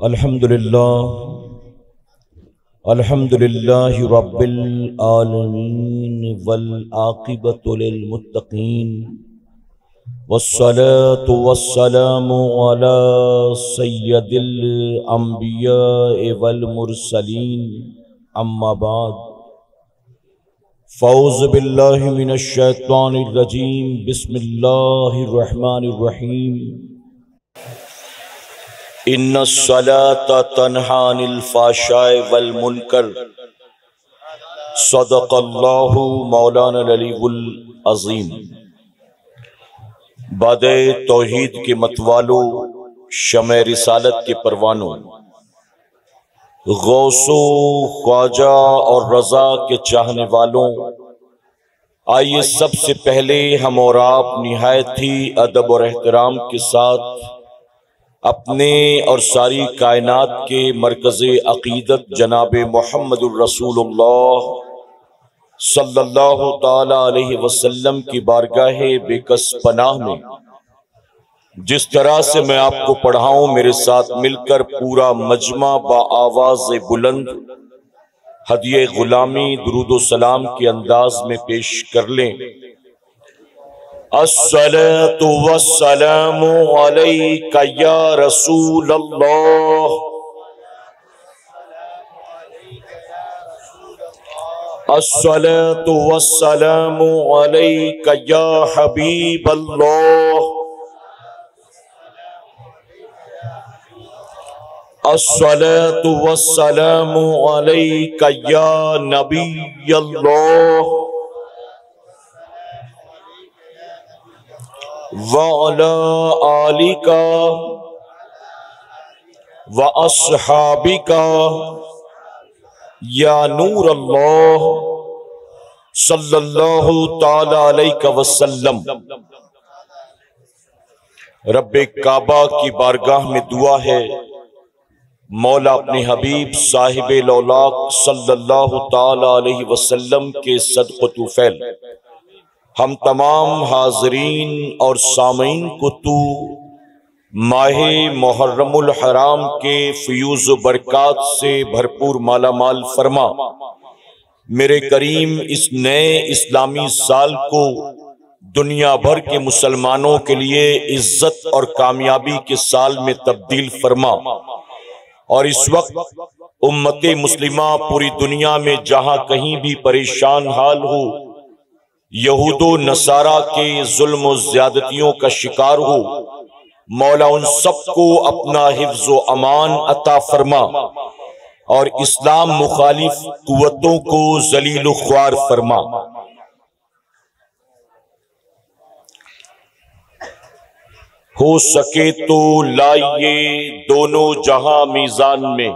الحمدللہ رب العالمین والعاقبۃ للمتقین والصلاة والسلام علی سید الانبیاء والمرسلین اما بعد فاعوذ باللہ من الشیطان الرجیم بسم اللہ الرحمن الرحیم ان الصلاة تنہی عن الفحشاء والمنکر صدق اللہ مولانا العلی العظیم۔ باد توحید کے متوالو، شمع رسالت کے پروانوں، غوث و خواجہ اور رضا کے چاہنے والوں، آئیے سب سے پہلے ہم اور آپ نہایت ہی ادب اور احترام کے ساتھ اپنے اور ساری کائنات کے مرکز عقیدت جناب محمد الرسول اللہ صلی اللہ تعالی علیہ وسلم کی بارگاہ بے کس پناہ میں جس طرح سے میں آپ کو پڑھاؤں میرے ساتھ مل کر پورا مجمع با آواز بلند ہدیہ غلامی درود و سلام کے انداز میں پیش کر لیں۔ الصلاة والسلام علیک یا رسول اللہ، الصلاة والسلام علیک یا حبیب اللہ، الصلاة والسلام علیک یا نبی اللہ، وَعَلَىٰ آلِكَ وَأَصْحَابِكَ یا نور اللہ صلی اللہ تعالی علیہ وسلم۔ رب کعبہ کی بارگاہ میں دعا ہے، مولا اپنے حبیب صاحب لولاک صلی اللہ تعالی علیہ وسلم کے صدق و توفیل ہم تمام حاضرین اور سامعین کو تو ماہ محرم الحرام کے فیوز و برکات سے بھرپور مالا مال فرما۔ میرے کریم اس نئے اسلامی سال کو دنیا بھر کے مسلمانوں کے لیے عزت اور کامیابی کے سال میں تبدیل فرما، اور اس وقت امت مسلمہ پوری دنیا میں جہاں کہیں بھی پریشان حال ہو، یہود و نصارہ کے ظلم و زیادتیوں کا شکار ہو، مولا ان سب کو اپنا حفظ و امان عطا فرما، اور اسلام مخالف قوتوں کو ذلیل و خوار فرما۔ ہو سکے تو لائیے دونوں جہاں میزان میں،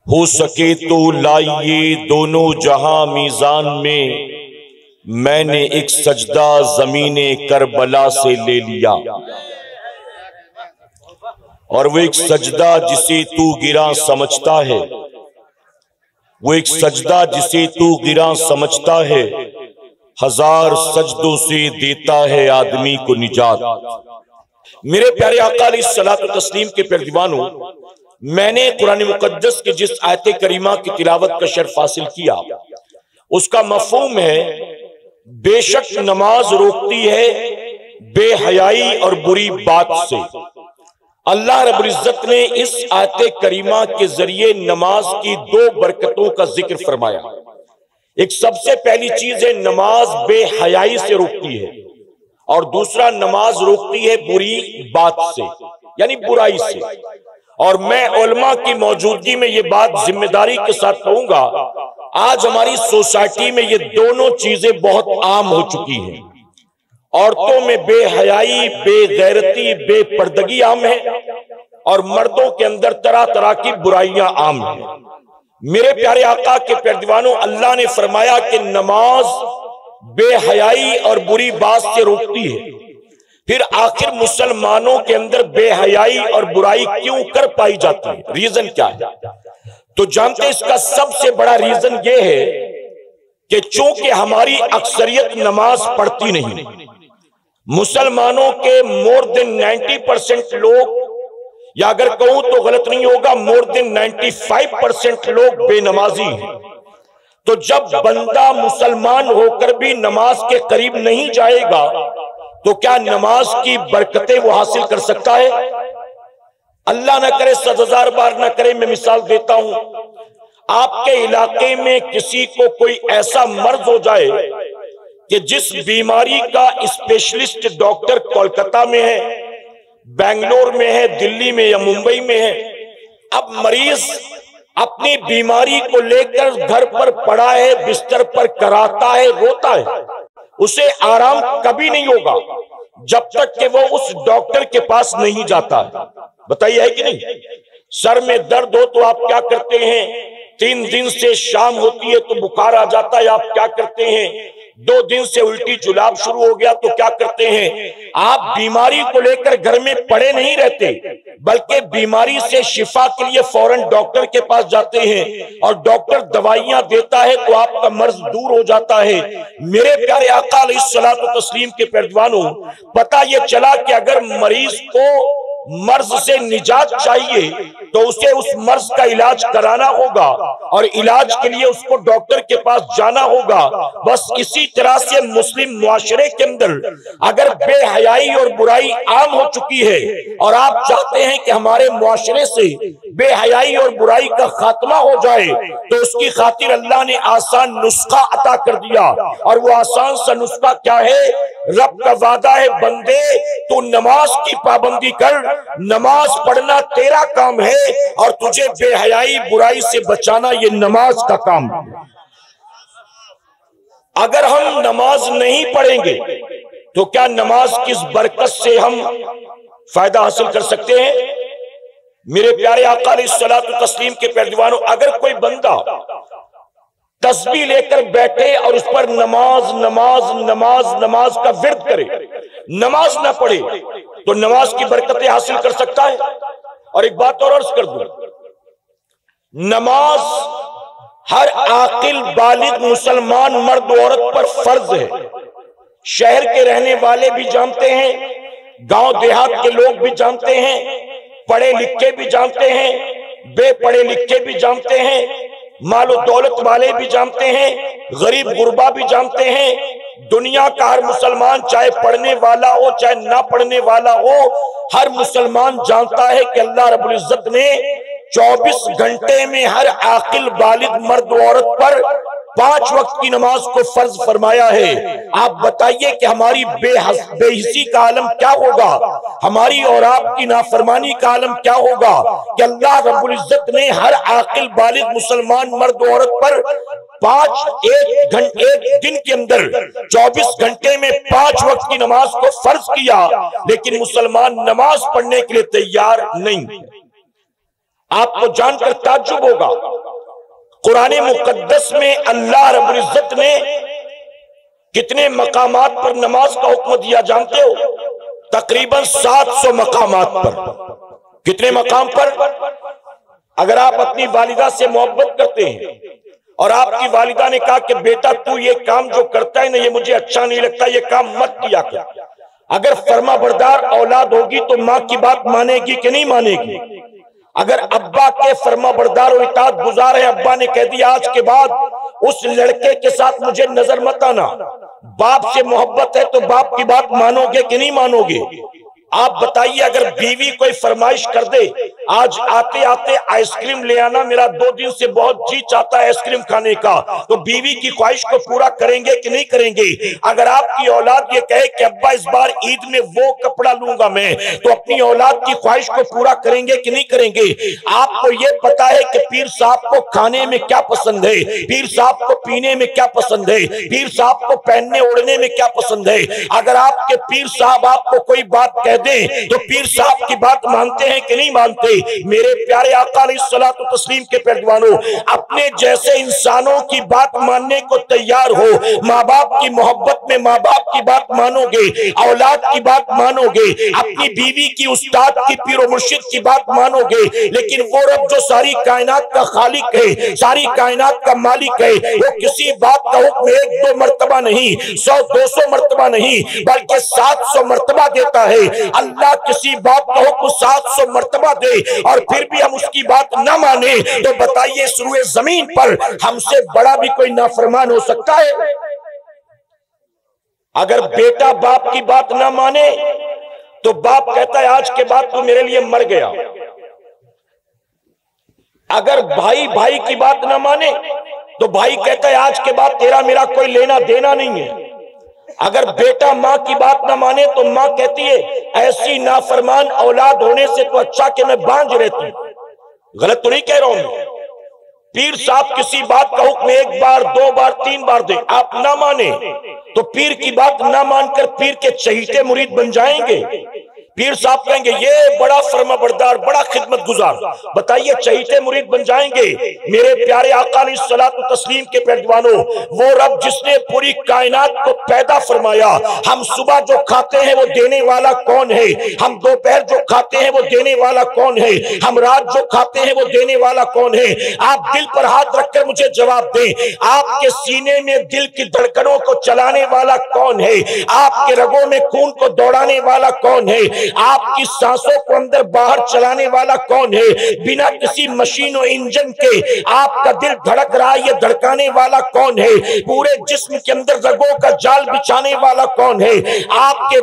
ہو سکے تو لائیے دونوں جہاں میزان میں، میں نے ایک سجدہ زمین کربلا سے لے لیا، اور وہ ایک سجدہ جسے تو گراں سمجھتا ہے، وہ ایک سجدہ جسے تو گراں سمجھتا ہے، ہزار سجدوں سے دیتا ہے آدمی کو نجات۔ میرے پیارے آقا علیہ الصلوۃ والتسلیم کے پیارے دیوانوں، میں نے قرآن مقدس کے جس آیت کریمہ کی تلاوت کا شرف حاصل کیا، اس کا مفہوم ہے بے شک نماز روکتی ہے بے حیائی اور بری بات سے۔ اللہ رب العزت نے اس آیت کریمہ کے ذریعے نماز کی دو برکتوں کا ذکر فرمایا۔ ایک سب سے پہلی چیز ہے نماز بے حیائی سے روکتی ہے، اور دوسرا نماز روکتی ہے بری بات سے، یعنی برائی سے۔ اور میں علماء کی موجودگی میں یہ بات ذمہ داری کے ساتھ کہوں گا، آج ہماری سوسائٹی میں یہ دونوں چیزیں بہت عام ہو چکی ہیں۔ عورتوں میں بے حیائی، بے غیرتی، بے پردگی عام ہے، اور مردوں کے اندر طرح طرح کی برائیاں عام ہیں۔ میرے پیارے آقا کے پیارے دیوانوں، اللہ نے فرمایا کہ نماز بے حیائی اور بری بات سے روکتی ہے۔ پھر آخر مسلمانوں کے اندر بے حیائی اور برائی کیوں کر پائی جاتی ہے؟ ریزن کیا ہے؟ تو جانتے ہیں اس کا سب سے بڑا ریزن یہ ہے کہ چونکہ ہماری اکثریت نماز پڑھتی نہیں، مسلمانوں کے more than 90% لوگ یا اگر کہوں تو غلط نہیں ہوگا، مور دین 95% لوگ بے نمازی ہیں۔ تو جب بندہ مسلمان ہو کر بھی نماز کے قریب نہیں جائے گا تو کیا نماز کی برکتیں وہ حاصل کر سکتا ہے؟ اللہ نہ کرے، 100,000 بار نہ کرے، میں مثال دیتا ہوں، آپ کے علاقے میں کسی کو کوئی ایسا مرض ہو جائے کہ جس بیماری کا اسپیشلسٹ ڈاکٹر کولکتہ میں ہے، بنگلور میں ہے، دلی میں یا ممبئی میں ہے، اب مریض اپنی بیماری کو لے کر گھر پر پڑا ہے، بستر پر کراتا ہے، روتا ہے، اسے آرام کبھی نہیں ہوگا جب تک کہ وہ اس ڈاکٹر کے پاس نہیں جاتا ہے۔ بتائیے ہے کہ نہیں؟ سر میں درد ہو تو آپ کیا کرتے ہیں؟ 3 دن سے شام ہوتی ہے تو بخار آ جاتا ہے، آپ کیا کرتے ہیں؟ 2 دن سے الٹی جلاب شروع ہو گیا تو کیا کرتے ہیں؟ آپ بیماری کو لے کر گھر میں پڑے نہیں رہتے، بلکہ بیماری سے شفا کے لیے فوراً ڈاکٹر کے پاس جاتے ہیں، اور ڈاکٹر دوائیاں دیتا ہے تو آپ کا مرض دور ہو جاتا ہے۔ میرے پیارے آقا علیہ الصلوۃ والتسلیم کے پیروانوں، پتہ یہ چلا کہ اگر مریض کو مرض سے نجات چاہیے تو اسے اس مرض کا علاج کرانا ہوگا، اور علاج کے لیے اس کو ڈاکٹر کے پاس جانا ہوگا۔ بس اسی طرح سے مسلم معاشرے کے اندر اگر بے حیائی اور برائی عام ہو چکی ہے، اور آپ چاہتے ہیں کہ ہمارے معاشرے سے بے حیائی اور برائی کا خاتمہ ہو جائے، تو اس کی خاطر اللہ نے آسان نسخہ عطا کر دیا، اور وہ آسان سا نسخہ کیا ہے؟ رب کا وعدہ ہے، بندے تو نماز کی پابندی کر، نماز پڑھنا تیرا کام ہے، اور تجھے بے حیائی برائی سے بچانا یہ نماز کا کام ہے۔ اگر ہم نماز نہیں پڑھیں گے تو کیا نماز کی اس برکت سے ہم فائدہ حاصل کر سکتے ہیں؟ میرے پیارے آقا علیہ الصلوۃ والتسلیم کے پیروانوں، اگر کوئی بندہ تسبیح لے کر بیٹھے اور اس پر نماز نماز نماز نماز کا ورد کرے، نماز نہ پڑھے، تو نماز کی برکتیں حاصل کر سکتا ہے؟ اور ایک بات اور عرض کر دوں، نماز ہر عاقل بالغ مسلمان مرد و عورت پر فرض ہے۔ شہر کے رہنے والے بھی جانتے ہیں، گاؤں دیہات کے لوگ بھی جانتے ہیں، پڑھے لکھے بھی جانتے ہیں، بے پڑھے لکھے بھی جانتے ہیں، مال و دولت والے بھی جانتے ہیں، غریب غربا بھی جانتے ہیں، دنیا کا ہر مسلمان چاہے پڑھنے والا ہو چاہے نہ پڑھنے والا ہو، ہر مسلمان جانتا ہے کہ اللہ رب العزت نے 24 گھنٹے میں ہر عاقل بالغ مرد و عورت پر 5 وقت کی نماز کو فرض فرمایا ہے۔ آپ بتائیے کہ ہماری بے حسی کا عالم کیا ہوگا، ہماری اور آپ کی نافرمانی کا عالم کیا ہوگا کہ اللہ رب العزت نے ہر عاقل بالغ مسلمان مرد و عورت پر ایک دن کے اندر 24 گھنٹے میں 5 وقت کی نماز کو فرض کیا، لیکن مسلمان نماز پڑھنے کے لیے تیار نہیں۔ آپ کو جان کر تعجب ہوگا، قرآن مقدس میں اللہ رب العزت نے کتنے مقامات پر نماز کا حکم دیا جانتے ہو؟ تقریباً 700 مقامات پر۔ کتنے مقام پر؟ اگر آپ اپنی والدہ سے محبت کرتے ہیں اور آپ کی والدہ نے کہا کہ بیٹا تو یہ کام جو کرتا ہے نا یہ مجھے اچھا نہیں لگتا، یہ کام مت کیا کر، اگر فرما بردار اولاد ہوگی تو ماں کی بات مانے گی کہ نہیں مانے گی؟ اگر ابا کے فرما بردار و اطاعت گزار ہے، ابا نے کہہ دیا آج کے بعد اس لڑکے کے ساتھ مجھے نظر مت آنا، باپ سے محبت ہے تو باپ کی بات مانو گے کہ نہیں مانو گے؟ آپ بتائیے اگر بیوی کوئی فرمائش کر دے، آج آتے آتے آئس کریم لے آنا، میرا 2 دن سے بہت جی چاہتا ہے آئس کریم کھانے کا، تو بیوی کی خواہش کو پورا کریں گے کہ نہیں کریں گے؟ اگر آپ کی اولاد یہ کہے کہ ابا اس بار عید میں وہ کپڑا لوں گا میں، تو اپنی اولاد کی خواہش کو پورا کریں گے کہ نہیں کریں گے؟ آپ کو یہ پتا ہے کہ پیر صاحب کو کھانے میں کیا پسند ہے، پیر صاحب کو پینے میں کیا پسند ہے، پیر صاحب کو پہننے اوڑھنے میں کیا پسند ہے۔ اگر آپ کے پیر صاحب آپ کو کوئی بات کہہ تو پیر صاحب کی بات مانتے ہیں کہ نہیں مانتے؟ میرے پیارے آقا علیہ الصلوۃ والتسلیم کے پیروانوں، اپنے جیسے انسانوں کی بات ماننے کو تیار ہو، ماں باپ کی محبت میں ماں باپ کی بات مانو گے، اولاد کی بات مانو گے، اپنی بیوی کی، استاد کی، پیر و مرشد کی بات مانو گے، لیکن وہ رب جو ساری کائنات کا خالق ہے، ساری کائنات کا مالک ہے، وہ کسی بات کا حکم 1-2 مرتبہ نہیں، 100-200 مرتبہ نہیں، بلکہ 700 مرتبہ دیتا ہے۔ اللہ کسی بات کا حکم 700 مرتبہ دے اور پھر بھی ہم اس کی بات نہ مانے، تو بتائیے اس روئے زمین پر ہم سے بڑا بھی کوئی نافرمان ہو سکتا ہے؟ اگر بیٹا باپ کی بات نہ مانے تو باپ کہتا ہے آج کے بعد تو میرے لیے مر گیا۔ اگر بھائی بھائی کی بات نہ مانے تو بھائی کہتا ہے آج کے بعد تیرا میرا کوئی لینا دینا نہیں ہے۔ اگر بیٹا ماں کی بات نہ مانے تو ماں کہتی ہے ایسی نافرمان اولاد ہونے سے تو اچھا کہ میں بانجھ رہتی۔ غلط تو نہیں کہہ رہا ہوں؟ پیر صاحب کسی بات کا حکم 1 بار 2 بار 3 بار دے، آپ نہ مانے تو پیر کی بات نہ مان کر پیر کے چہیتے مرید بن جائیں گے۔ پیر صاحب کہیں گے یہ بڑا فرما بردار، بڑا خدمت گزار، بتائیے چہیتے مرید بن جائیں گے؟ میرے پیارے آقا علیہ الصلوۃ والتسلیم کے پیروانوں، وہ رب جس نے پوری کائنات کو پیدا فرمایا، ہم صبح جو کھاتے ہیں وہ دینے والا کون ہے؟ ہم دوپہر جو کھاتے ہیں وہ دینے والا کون ہے؟ ہم رات جو کھاتے ہیں وہ دینے والا کون ہے؟ آپ دل پر ہاتھ رکھ کر مجھے جواب دیں، آپ کے سینے میں دل کی دھڑکنوں کو چلانے والا کون ہے؟ آپ کے رگوں میں خون کو دوڑانے والا کون ہے؟ آپ کی سانسوں کو اندر باہر چلانے والا کون ہے؟ بنا کسی مشین و انجن کے آپ کا دل دھڑک رہا ہے، یہ دھڑکانے والا کون ہے؟ پورے جسم کے اندر رگوں کا جال بچھانے والا کون ہے؟ آپ کے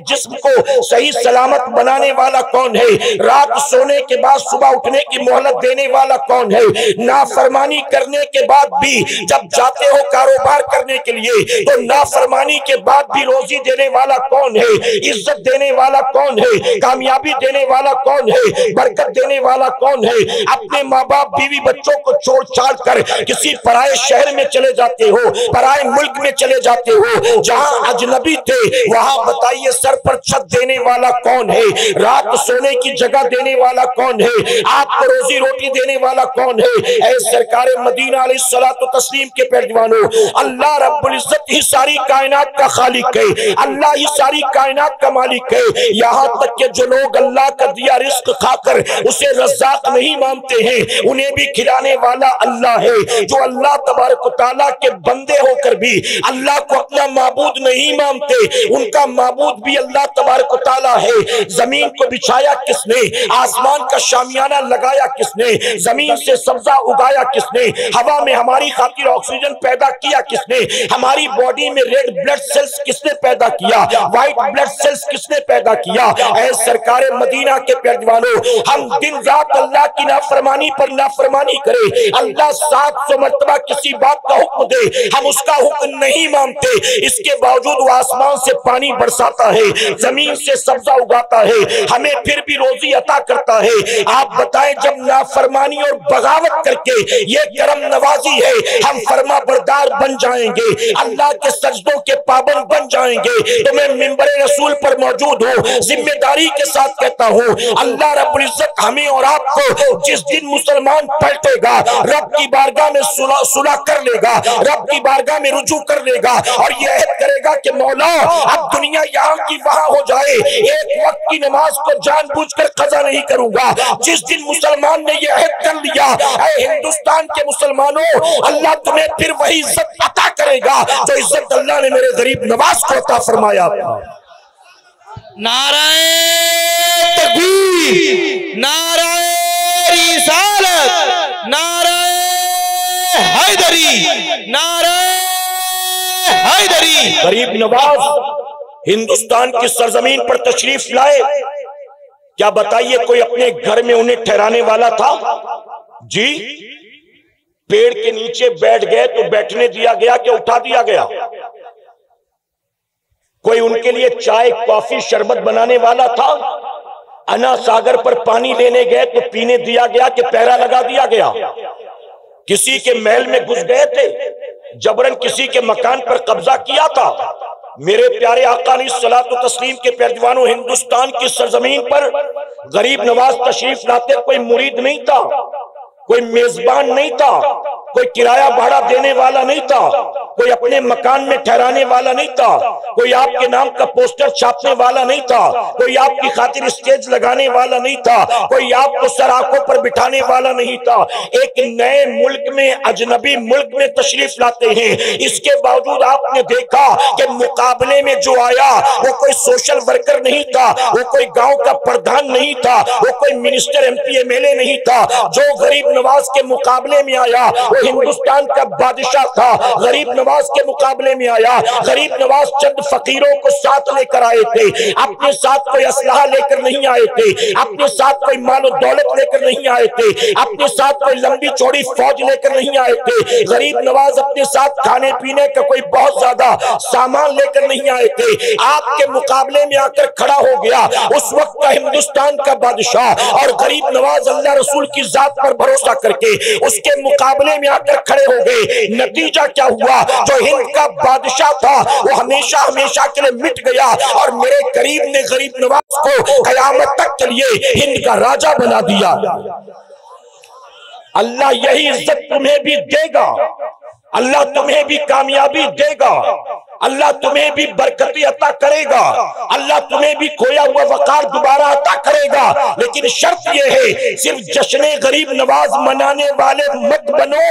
جسم کو صحیح سلامت بنانے والا کون ہے؟ رات سونے کے بعد صبح اٹھنے کی مہلت دینے والا کون ہے؟ نافرمانی کرنے کے بعد بھی جب جاتے ہو کاروبار کرنے کے لیے تو نافرمانی کے بعد بھی روزی دینے والا کون ہے؟ عزت دینے والا کون ہے؟ کامیابی دینے والا کون ہے؟ برکت دینے والا کون ہے؟ اپنے ماں باپ بیوی بچوں کو چھوڑ چھاڑ کر کسی پرائے شہر میں چلے جاتے ہو، پرائے ملک میں چلے جاتے ہو جہاں اجنبی تھے، وہاں بتائیے سر پر چھت دینے والا کون ہے؟ رات سونے کی جگہ دینے والا کون ہے؟ آپ کو روزی روٹی دینے والا کون ہے؟ اے سرکار مدینہ علیہ الصلوۃ والتسلیم کے پیروانوں، اللہ رب العزت ہی ساری کائنات کا خالق ہے، اللہ ہی ساری کائنات کا مالک ہے۔ یہاں تک کہ جو لوگ اللہ کا دیا رزق کھا کر اسے رزاق نہیں مانتے ہیں، انہیں بھی کھلانے والا اللہ ہے۔ جو اللہ تبارک و تعالیٰ کے بندے ہو کر بھی اللہ کو اپنا معبود نہیں مانتے، ان کا معبود بھی اللہ تبارک و تعالیٰ ہے۔ زمین کو بچھایا کس نے؟ آسمان کا شامیانہ لگایا کس نے؟ زمین سے سبزہ اگایا کس نے؟ ہوا میں ہماری خاطر آکسیجن پیدا کیا کس نے؟ ہماری باڈی میں ریڈ بلڈ سیلز کس نے پیدا کیا؟ وائٹ بلڈ سیلز کس نے پیدا کیا؟ اے سرکار مدینہ کے پیروانوں، ہم دن رات اللہ کی نافرمانی پر نافرمانی کرے، اللہ 700 مرتبہ کسی بات کا حکم دے، ہم اس کا حکم نہیں مانتے، اس کے باوجود وہ آسمان سے پانی برساتا ہے، زمین سے سبزہ اگاتا ہے، ہمیں پھر بھی روزی عطا کرتا ہے۔ آپ بتائیں جب نافرمانی اور بغاوت کر کے یہ کرم نوازی ہے، ہم فرما بردار بن جائیں گے، اللہ کے سجدوں کے پابند بن جائیں گے، تو میں منبر رسول پر موجود ہوں، ذمہ داری کے ساتھ کہتا ہوں، اللہ رب العزت ہمیں اور آپ کو جس دن مسلمان پلٹے گا، رب کی بارگاہ میں صلح کر لے گا، رب کی بارگاہ میں رجوع کر لے گا اور یہ عہد کرے گا کہ مولا اب دنیا یہاں کی وہاں ہو جائے، ایک وقت کی نماز کو جان بوجھ کر قضا نہیں کروں گا۔ جس دن مسلمان نے یہ عہد کر لیا، اے ہندوستان کے مسلمانوں، اللہ تمہیں پھر وہی عزت عطا کرے گا جو عزت اللہ نے میرے غریب نواز کو عطا فرمایا تھا۔ نعرہ تکبیر، نعرہ رسالت، نعرہ حیدری، نعرہ حیدری۔ غریب نواز ہندوستان کی سرزمین پر تشریف لائے، کیا بتائیے کوئی اپنے گھر میں انہیں ٹھہرانے والا تھا؟ جی، پیڑ کے نیچے بیٹھ گئے تو بیٹھنے دیا گیا کہ اٹھا دیا گیا؟ کوئی ان کے لیے چائے کافی شربت بنانے والا تھا؟ انا ساگر پر پانی لینے گئے تو پینے دیا گیا کہ پہرا لگا دیا گیا؟ کسی کے محل میں گھس گئے تھے، جبرن کسی کے مکان پر قبضہ کیا تھا؟ میرے پیارے آقا علیہ الصلوۃ والتسلیم کے پیروانوں، ہندوستان کی سرزمین پر غریب نواز تشریف لاتے کوئی مرید نہیں تھا، کوئی میزبان نہیں تھا، کوئی کرایہ بھاڑا دینے والا نہیں تھا، کوئی اپنے مکان میں ٹھہرانے والا نہیں تھا، کوئی آپ کے نام کا پوسٹر چھاپنے والا نہیں تھا، کوئی آپ کی خاطر اسٹیج لگانے والا نہیں تھا، کوئی آپ کو سراکوں پر بٹھانے والا نہیں تھا۔ ایک نئے ملک میں، اجنبی ملک میں تشریف لاتے ہیں، اس کے باوجود آپ نے دیکھا کہ مقابلے میں جو آیا وہ کوئی سوشل ورکر نہیں تھا، وہ کوئی گاؤں کا پردھان نہیں تھا، وہ کوئی minister M P M L A نہیں تھا۔ جو غریب نواز کے مقابلے میں آیا وہ ہندوستان کا بادشاہ تھا۔ غریب نواز کے مقابلے میں آیا، غریب نواز چند فقیروں کو ساتھ لے کر آئے تھے، اپنے ساتھ کوئی اسلحہ لے کر نہیں آئے تھے، اپنے ساتھ کوئی مال و دولت لے کر نہیں آئے تھے، اپنے ساتھ کوئی لمبی چوڑی فوج لے کر نہیں آئے تھے۔ غریب نواز اپنے ساتھ کھانے پینے کا کوئی بہت زیادہ سامان لے کر نہیں آئے تھے، آپ کے مقابلے میں آ کر کھڑا ہو گیا اس وقت کا ہندوستان کا بادشاہ، اور غریب نواز اللہ رسول کی ذات پر بھروسہ کر کے اس کے مقابلے میں آ کر کھڑے ہو گئے۔ نتیجہ کیا ہوا؟ جو ہند کا بادشاہ تھا وہ ہمیشہ ہمیشہ کے لیے مٹ گیا، اور میرے قریب نے غریب نواز کو قیامت تک کے لیے ہند کا راجہ بنا دیا۔ اللہ یہی عزت تمہیں بھی دے گا، اللہ تمہیں بھی کامیابی دے گا، اللہ تمہیں بھی برکتی عطا کرے گا، اللہ تمہیں بھی کھویا ہوا وقار دوبارہ عطا کرے گا، لیکن شرط یہ ہے صرف جشن غریب نواز منانے والے مت بنو،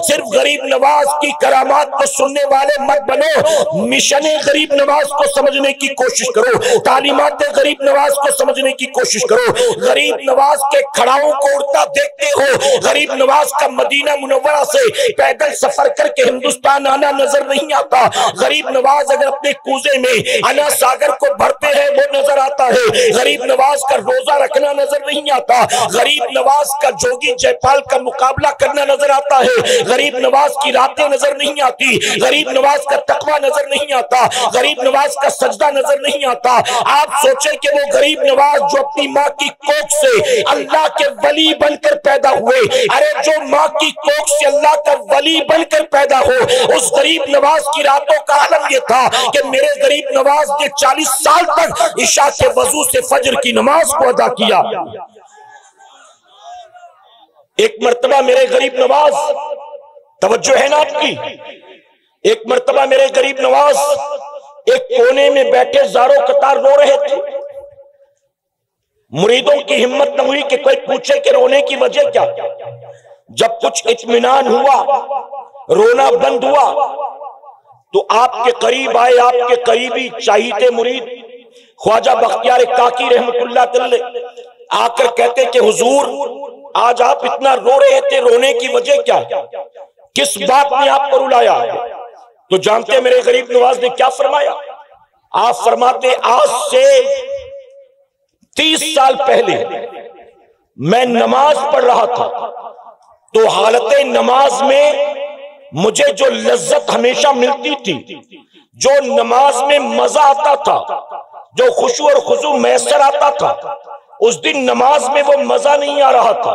صرف غریب نواز کی کرامات کو سننے والے مت بنو، مشن غریب نواز کو سمجھنے کی کوشش کرو، تعلیمات غریب نواز کو سمجھنے کی کوشش کرو۔ غریب نواز کے کھڑاؤں کو اڑتا دیکھتے ہو، غریب نواز کا مدینہ منورہ سے پیدل سفر کر کے ہندوستان آنا نظر نہیں آتا، غریب نواز اگر اپنے کوزے میں انا ساگر کو بھرتے ہیں وہ نظر آتا ہے، غریب نواز کا روزہ رکھنا نظر نہیں آتا، غریب نواز کا جوگی جے پال کا مقابلہ کرنا نظر آتا ہے، غریب نواز کی راتیں نظر نہیں آتی، غریب نواز کا تقوی نظر نہیں آتا، غریب نواز کا سجدہ نظر نہیں آتا۔ آپ سوچیں کہ وہ غریب نواز جو اپنی ماں کی کوکھ سے اللہ کے ولی بن کر پیدا ہوئے، ارے جو ماں کی کوکھ سے اللہ کا ولی بن کر پیدا ہو، اس غریب نواز کی راتوں کا عالم یہ تھا کہ میرے غریب نواز نے 40 سال تک عشاء کے وضو سے فجر کی نماز کو ادا کیا۔ ایک مرتبہ میرے غریب نواز، توجہ ہے نا آپ کی، ایک مرتبہ میرے غریب نواز ایک کونے میں بیٹھے زاروں قطار رو رہے تھے۔ مریدوں کی ہمت نہ ہوئی کہ کوئی پوچھے کہ رونے کی وجہ کیا۔ جب کچھ اطمینان ہوا، رونا بند ہوا، تو آپ کے قریب آئے، آپ کے قریبی چاہیتے مرید خواجہ بختیار کاکی رحمت اللہ علیہ آ کر کہتے کہ حضور آج آپ اتنا رو رہے تھے، رونے کی وجہ کیا ہے، کس بات نے آپ کو رلایا؟ تو جانتے ہیں میرے غریب نواز نے کیا فرمایا؟ آپ فرماتے آج سے 30 سال پہلے میں نماز پڑھ رہا تھا، تو حالت نماز میں مجھے جو لذت ہمیشہ ملتی تھی، جو نماز میں مزہ آتا تھا، جو خشوع اور خضوع میسر آتا تھا، اس دن نماز میں وہ مزہ نہیں آ رہا تھا،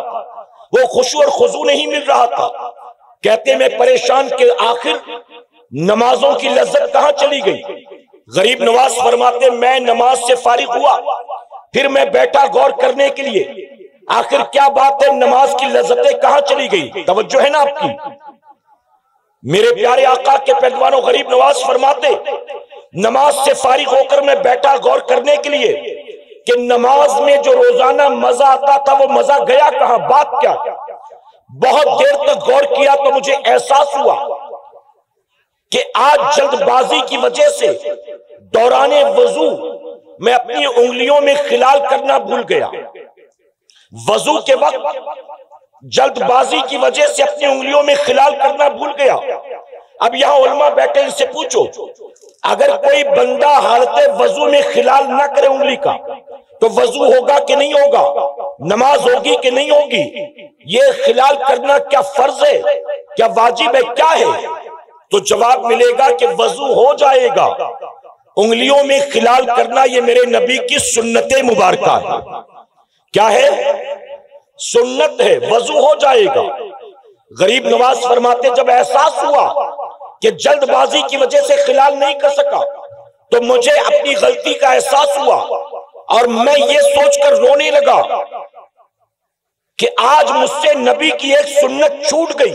وہ خشوع اور خضوع نہیں مل رہا تھا۔ کہتے میں پریشان کہ آخر نمازوں کی لذت کہاں چلی گئی؟ غریب نواز فرماتے میں نماز سے فارغ ہوا، پھر میں بیٹھا غور کرنے کے لیے، آخر کیا بات ہے، نماز کی لذتیں کہاں چلی گئی؟ توجہ ہے نا آپ کی؟ میرے پیارے آقا کے پہلوانوں، غریب نواز فرماتے نماز سے فارغ ہو کر میں بیٹھا غور کرنے کے لیے کہ نماز میں جو روزانہ مزہ آتا تھا وہ مزہ گیا کہاں، بات کیا؟ بہت دیر تک غور کیا تو مجھے احساس ہوا کہ آج جلد بازی کی وجہ سے دوران وضو میں اپنی انگلیوں میں خلال کرنا بھول گیا، وضو کے وقت جلد بازی کی وجہ سے اپنی انگلیوں میں خلال کرنا بھول گیا۔ اب یہاں علماء بیٹھے، ان سے پوچھو اگر کوئی بندہ حالت وضو میں خلال نہ کرے انگلی کا تو وضو ہوگا کہ نہیں ہوگا، نماز ہوگی کہ نہیں ہوگی؟ یہ خلال کرنا کیا فرض ہے، کیا واجب ہے، کیا ہے؟ تو جواب ملے گا کہ وضو ہو جائے گا۔ انگلیوں میں خلال کرنا یہ میرے نبی کی سنت مبارکہ ہے۔ کیا ہے؟ سنت ہے، وضو ہو جائے گا۔ غریب نواز فرماتے جب احساس ہوا کہ جلد بازی کی وجہ سے خلال نہیں کر سکا تو مجھے اپنی غلطی کا احساس ہوا، اور میں یہ سوچ کر رونے لگا کہ آج مجھ سے نبی کی ایک سنت چھوٹ گئی۔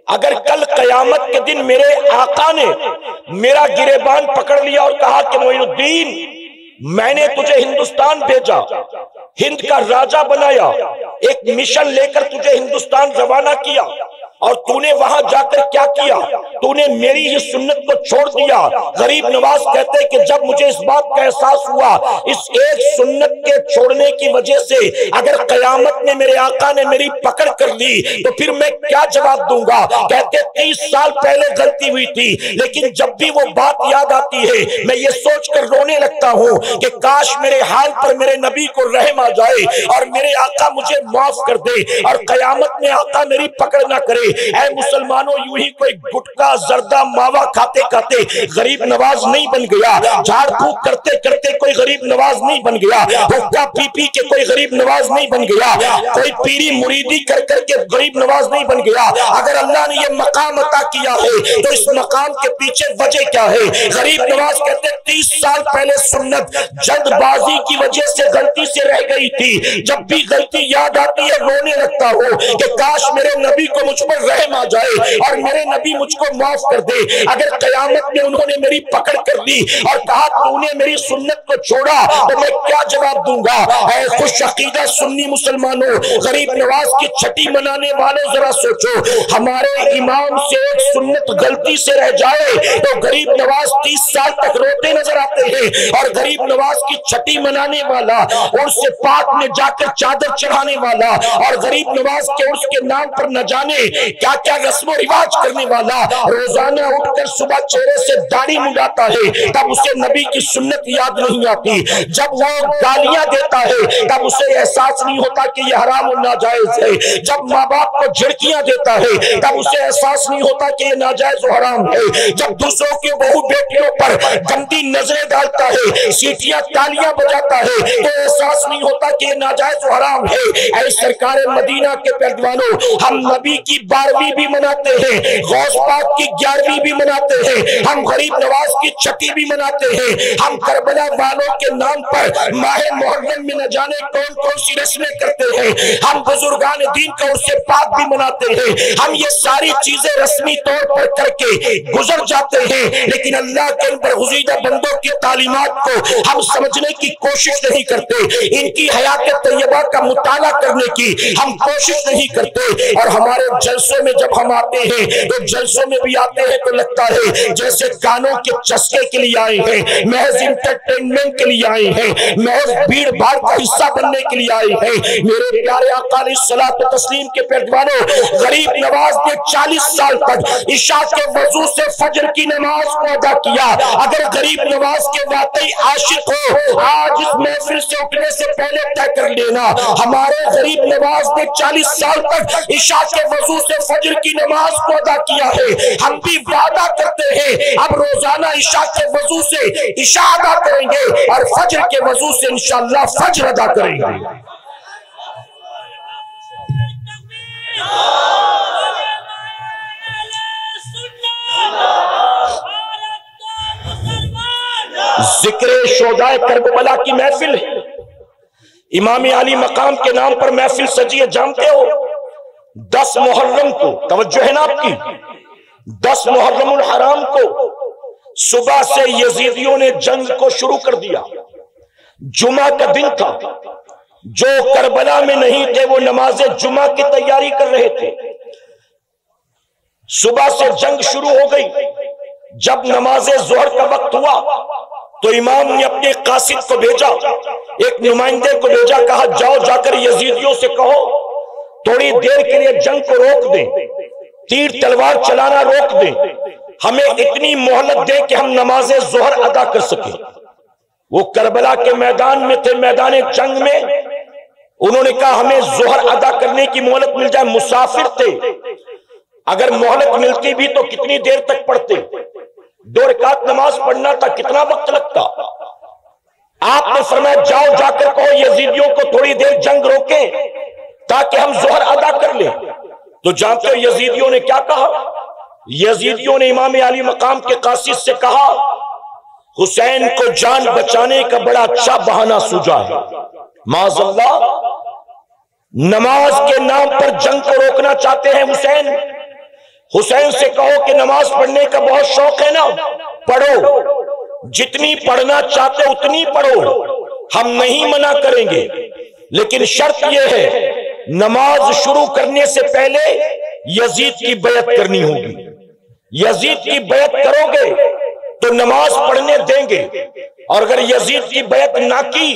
اگر کل قیامت کے دن میرے آقا نے میرا گریبان پکڑ لیا اور کہا کہ معین الدین میں نے تجھے ہندوستان بھیجا، ہند کا راجہ بنایا، ایک مشن لے کر تجھے ہندوستان روانہ کیا، اور تو نے وہاں جا کر کیا کیا؟ تو نے میری یہ سنت کو چھوڑ دیا۔ غریب نواز کہتے کہ جب مجھے اس بات کا احساس ہوا اس ایک سنت کے چھوڑنے کی وجہ سے اگر قیامت میں میرے آقا نے میری پکڑ کر لی تو پھر میں کیا جواب دوں گا؟ کہتے 30 سال پہلے غلطی ہوئی تھی، لیکن جب بھی وہ بات یاد آتی ہے میں یہ سوچ کر رونے لگتا ہوں کہ کاش میرے حال پر میرے نبی کو رحم آ جائے اور میرے آقا مجھے معاف کر دے اور قیامت میں آقا میری پکڑ نہ کرے۔ اے مسلمانوں، یوں ہی کوئی گٹکا زردہ ماوا کھاتے کھاتے غریب نواز نہیں بن گیا، جھاڑ پھونک کرتے کرتے کوئی غریب نواز نہیں بن گیا، حقہ پی پی کے کوئی غریب نواز نہیں بن گیا، کوئی پیری مریدی کر کر کے غریب نواز نہیں بن گیا۔ اگر اللہ نے یہ مقام عطا کیا ہے تو اس مقام کے پیچھے وجہ کیا ہے؟ غریب نواز کہتے 30 سال پہلے سنت جلد بازی کی وجہ سے غلطی سے رہ گئی تھی، جب بھی غلطی یاد آتی ہے رونے لگتا ہوں کہ کاش میرے نبی کو مجھ پر رحم آ جائے اور میرے نبی مجھ کو معاف کر دے۔ اگر قیامت میں انہوں نے میری پکڑ کر لی اور کہا تو نے میری سنت کو چھوڑا تو میں کیا جواب دوں گا؟ اے خوش عقیدہ سنی مسلمانوں، غریب نواز کی چھٹی منانے والوں ذرا سوچو، ہمارے امام سے ایک سنت غلطی سے رہ جائے تو غریب نواز 30 سال تک روتے نظر آتے ہیں، اور غریب نواز کی چھٹی منانے والا، عرس پاک میں جا کر چادر چڑھانے والا، اور غریب نواز کے عرس کے نام پر نہ جانے کیا کیا رسم و رواج کرنے والا روزانہ اٹھ کر صبح چہرے سے داڑھی مڈاتا ہے، تب اسے نبی کی سنت یاد نہیں آتی۔ جب وہ گالیاں دیتا ہے تب اسے احساس نہیں ہوتا کہ یہ حرام و ناجائز ہے۔ جب ماں باپ کو جھڑکیاں دیتا ہے تب اسے احساس نہیں ہوتا کہ یہ ناجائز و حرام ہے۔ جب دوسروں کے بہو بیٹیوں پر گندی نظریں ڈالتا ہے، سیٹیاں تالیاں بجاتا ہے، تو احساس نہیں ہوتا کہ یہ ناجائز و حرام ہے۔ اے سرکار مدینہ کے پہلوانوں، ہم نبی کی 12ویں بھی مناتے ہیں، غوث پاک کی 11ویں بھی مناتے ہیں، ہم غریب نواز کی چھٹی بھی مناتے ہیں، ہم کربلا والوں کے نام پر ماہ محرم میں نہ جانے کون کون سی رسمیں کرتے ہیں، ہم بزرگان دین کا عرس پاک بھی مناتے ہیں، ہم یہ ساری چیزیں رسمی طور پر کر کے گزر جاتے ہیں، لیکن اللہ کے ان برگزیدہ بندوں کی تعلیمات کو ہم سمجھنے کی کوشش نہیں کرتے، ان کی حیات طیبہ کا مطالعہ کرنے کی ہم کوشش نہیں کرتے۔ اور ہمارے جلسوں میں جب ہم آتے ہیں تو جلسوں میں بھی آتے ہیں تو لگتا ہے جیسے گانوں کے چسکے کے لیے آئے ہیں، محض انٹرٹینمنٹ کے لیے آئے ہیں، محض بھیڑ بھاڑ کا حصہ بننے کے لیے آئے ہیں۔ میرے پیارے آقا علیہ الصلوۃ والتسلیم کے پیروانوں، غریب نواز نے 40 سال تک عشاء کے وضو سے فجر کی نماز کو ادا کیا۔ اگر غریب نواز کے واقعی عاشق ہو آج اس محفل سے اٹھنے سے پہلے طے کر لینا، ہمارے غریب نواز نے 40 سال تک عشاء کے وضو سے فجر کی نماز کو ادا کیا ہے۔ ہم بھی وعدہ کرتے ہیں اب روزانہ عشاء کے وضو سے عشاء ادا کریں گے اور فجر کے وضو سے انشاءاللہ فجر ادا کریں گے۔ ذکر شہدائے کربلا کی محفل ہے، امام علی مقام کے نام پر محفل سجی ہے، جانتے ہو 10 محرم کو، توجہ ہے نا آپ کی، 10 محرم الحرام کو صبح سے یزیدیوں نے جنگ کو شروع کر دیا۔ جمعہ کا دن تھا، جو کربلا میں نہیں تھے وہ نماز جمعہ کی تیاری کر رہے تھے۔ صبح سے جنگ شروع ہو گئی، جب نماز ظہر کا وقت ہوا تو امام نے اپنے قاصد کو بھیجا، ایک نمائندے کو بھیجا، کہا جاؤ جا کر یزیدیوں سے کہو تھوڑی دیر کے لیے جنگ کو روک دیں، تیر تلوار چلانا روک دیں، ہمیں اتنی مہلت دیں کہ ہم نماز ظہر ادا کر سکیں۔ وہ کربلا کے میدان میں تھے، میدان جنگ میں، انہوں نے کہا ہمیں ظہر ادا کرنے کی مہلت مل جائے، مسافر تھے، اگر مہلت ملتی بھی تو کتنی دیر تک پڑھتے، 2 رکعت نماز پڑھنا تھا، کتنا وقت لگتا۔ آپ نے فرمایا جاؤ جا کر کہو یزیدیوں کو تھوڑی دیر جنگ روکیں تاکہ ہم ظہر ادا کر لیں۔ تو جانتے ہو یزیدیوں نے کیا کہا؟ یزیدیوں نے امام علی مقام کے قاصد سے کہا حسین کو جان بچانے کا بڑا اچھا بہانہ سوجا ہے، معاذ اللہ نماز کے نام پر جنگ کو روکنا چاہتے ہیں حسین، حسین سے کہو کہ نماز پڑھنے کا بہت شوق ہے نا، پڑھو، جتنی پڑھنا چاہتے اتنی پڑھو، ہم نہیں منع کریں گے، لیکن شرط یہ ہے نماز شروع کرنے سے پہلے یزید کی بیعت کرنی ہوگی۔ یزید کی بیعت کرو گے تو نماز پڑھنے دیں گے، اور اگر یزید کی بیعت نہ کی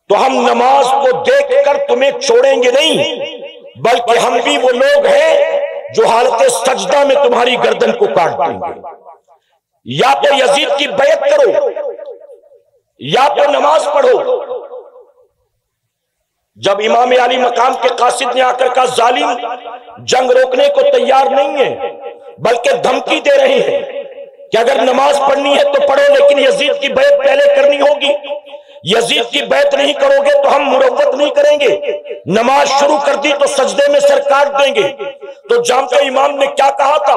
تو ہم نماز کو دیکھ کر تمہیں چھوڑیں گے نہیں، بلکہ ہم بھی وہ لوگ ہیں جو حالت سجدہ میں تمہاری گردن کو کاٹ دیں گے۔ یا تو یزید کی بیعت کرو یا تو نماز پڑھو۔ جب امام علی مقام کے قاصد نے آ کر کہا ظالم جنگ روکنے کو تیار نہیں ہے، بلکہ دھمکی دے رہے ہیں کہ اگر نماز پڑھنی ہے تو پڑھو، لیکن یزید کی بیعت پہلے کرنی ہوگی، یزید کی بیعت نہیں کرو گے تو ہم مروت نہیں کریں گے، نماز شروع کر دی تو سجدے میں سر کاٹ دیں گے۔ تو جانتے امام نے کیا کہا تھا؟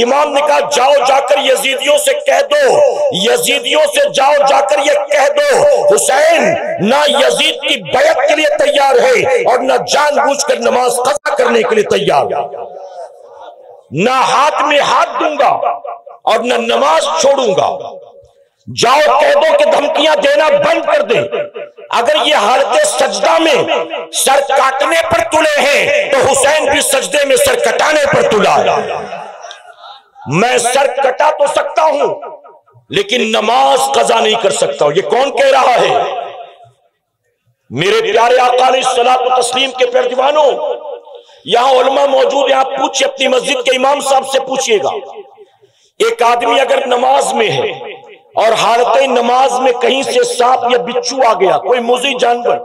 امام نے کہا جاؤ جا کر یزیدیوں سے کہہ دو، یزیدیوں سے جاؤ جا کر یہ کہہ دو حسین نہ یزید کی بیعت کے لیے تیار ہے اور نہ جان بوجھ کر نماز قضا کرنے کے لیے تیار ہے، نہ ہاتھ میں ہاتھ دوں گا اور نہ نماز چھوڑوں گا۔ جاؤ کہہ دو کہ دھمکیاں دینا بند کر دیں، اگر یہ حالت سجدہ میں سر کاٹنے پر تلے ہیں تو حسین بھی سجدے میں سر کٹانے پر تلا ہے۔ میں سر کٹا تو سکتا ہوں لیکن نماز قضا نہیں کر سکتا ہوں۔ یہ کون کہہ رہا ہے؟ میرے پیارے آقا علیہ الصلوۃ والتسلیم کے پیارے دیوانوں، یہاں علماء موجود ہیں، آپ پوچھئے اپنی مسجد کے امام صاحب سے پوچھئے گا، ایک آدمی اگر نماز میں ہے اور حالت نماز میں کہیں سے سانپ یا بچھو آ گیا، کوئی موذی جانور،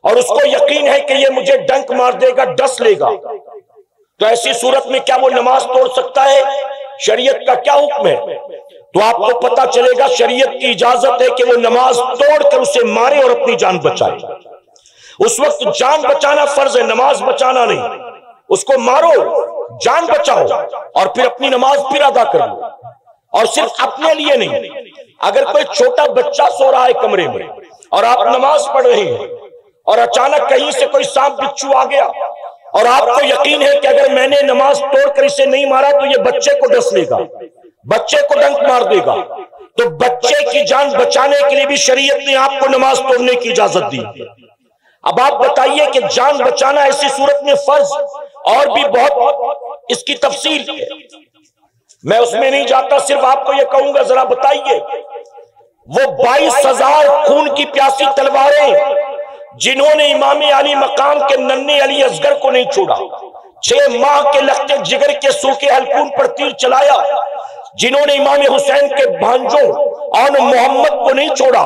اور اس کو یقین ہے کہ یہ مجھے ڈنک مار دے گا، ڈس لے گا، تو ایسی صورت میں کیا وہ نماز توڑ سکتا ہے؟ شریعت کا کیا حکم ہے؟ تو آپ کو پتا چلے گا شریعت کی اجازت ہے کہ وہ نماز توڑ کر اسے مارے اور اپنی جان بچائے۔ اس وقت جان بچانا فرض ہے، نماز بچانا نہیں۔ اس کو مارو، جان بچاؤ، اور پھر اپنی نماز پھر ادا کر لو، اور صرف اپنے لیے نہیں۔ اگر کوئی چھوٹا بچہ سو رہا ہے کمرے میں اور آپ نماز پڑھ رہے ہیں اور اچانک کہیں سے کوئی سانپ بچھو آ گیا اور آپ کو یقین ہے کہ اگر میں نے نماز توڑ کر اسے نہیں مارا تو یہ بچے کو ڈس لے گا، بچے کو ڈنک مار دے گا، تو بچے کی جان بچانے کے لیے بھی شریعت نے آپ کو نماز توڑنے کی اجازت دی۔ اب آپ بتائیے کہ جان بچانا ایسی صورت میں فرض، اور بھی بہت اس کی تفصیل ہے، میں اس میں نہیں جاتا، صرف آپ کو یہ کہوں گا ذرا بتائیے وہ 22,000 خون کی پیاسی تلواریں جنہوں نے امام علی مقام کے ننھے علی اصغر کو نہیں چھوڑا، 6 ماہ کے لخت جگر کے سوکھے حلقون پر تیر چلایا، جنہوں نے امام حسین کے بھانجوں اور محمد کو نہیں چھوڑا،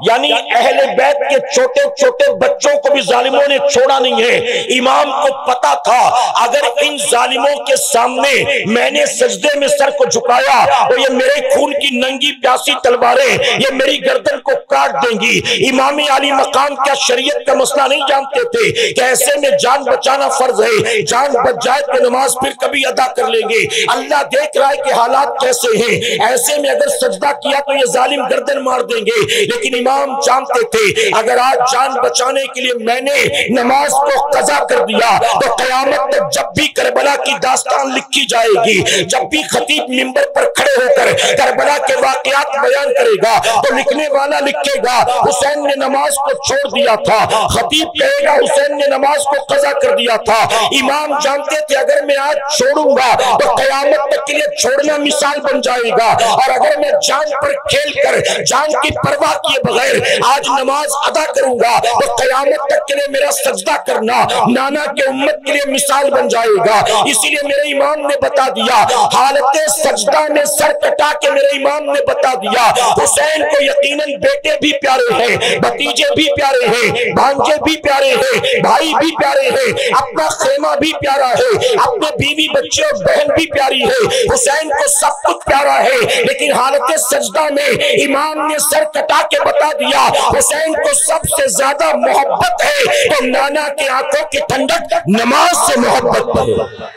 یعنی اہل بیت کے چھوٹے چھوٹے بچوں کو بھی ظالموں نے چھوڑا نہیں ہے۔ امام کو پتا تھا اگر ان ظالموں کے سامنے میں نے سجدے میں سر کو جھکایا تو یہ میرے خون کی ننگی پیاسی تلواریں یہ میری گردن کو کاٹ دیں گی۔ امام علی مقام کیا شریعت کا مسئلہ نہیں جانتے تھے کہ ایسے میں جان بچانا فرض ہے، جان بچ جائے تو نماز پھر کبھی ادا کر لیں گے۔ اللہ دیکھ رہا ہے کہ حالات کیسے ہیں، ایسے میں اگر سجدہ کیا تو یہ ظالم گردن مار دیں گے، لیکن امام جانتے تھے اگر آج جان بچانے کے لیے میں نے نماز کو قضا کر دیا تو قیامت تک جب بھی کربلا کی داستان لکھی جائے گی، جب بھی خطیب منبر پر کھڑے ہو کر کربلا کے واقعات بیان کرے گا تو لکھنے والا لکھے گا حسین نے نماز کو چھوڑ دیا تھا، خطیب کہے گا حسین نے نماز کو قضا کر دیا تھا۔ امام جانتے تھے اگر میں آج چھوڑوں گا تو قیامت تک کے لیے چھوڑنا مثال بن جائے گا، اور اگر میں جان پر کھیل کر جان کی پرواہ کیے بغیر آج نماز ادا کروں گا تو قیامت تک کے لیے میرا سجدہ کرنا نانا کے امت کے لیے مثال بن جائے گا۔ اسی لیے میرے امام نے بتا دیا، حالت سجدہ میں سر کٹا کے میرے امام نے بتا دیا حسین کو یقیناً بیٹے بھی پیارے ہیں، بھتیجے بھی پیارے ہیں، بھانجے بھی پیارے ہیں، بھائی بھی پیارے ہیں، اپنا خیمہ بھی پیارا ہے، اپنے بیوی بچے اور بہن بھی پیاری ہے، حسین کو سب کچھ پیارا ہے، لیکن حالت سجدہ میں امام نے سر کٹا کے بتا دیا حسین کو سب سے زیادہ محبت ہے تو نانا کی آنکھوں کی ٹھنڈک نماز سے محبت ہے۔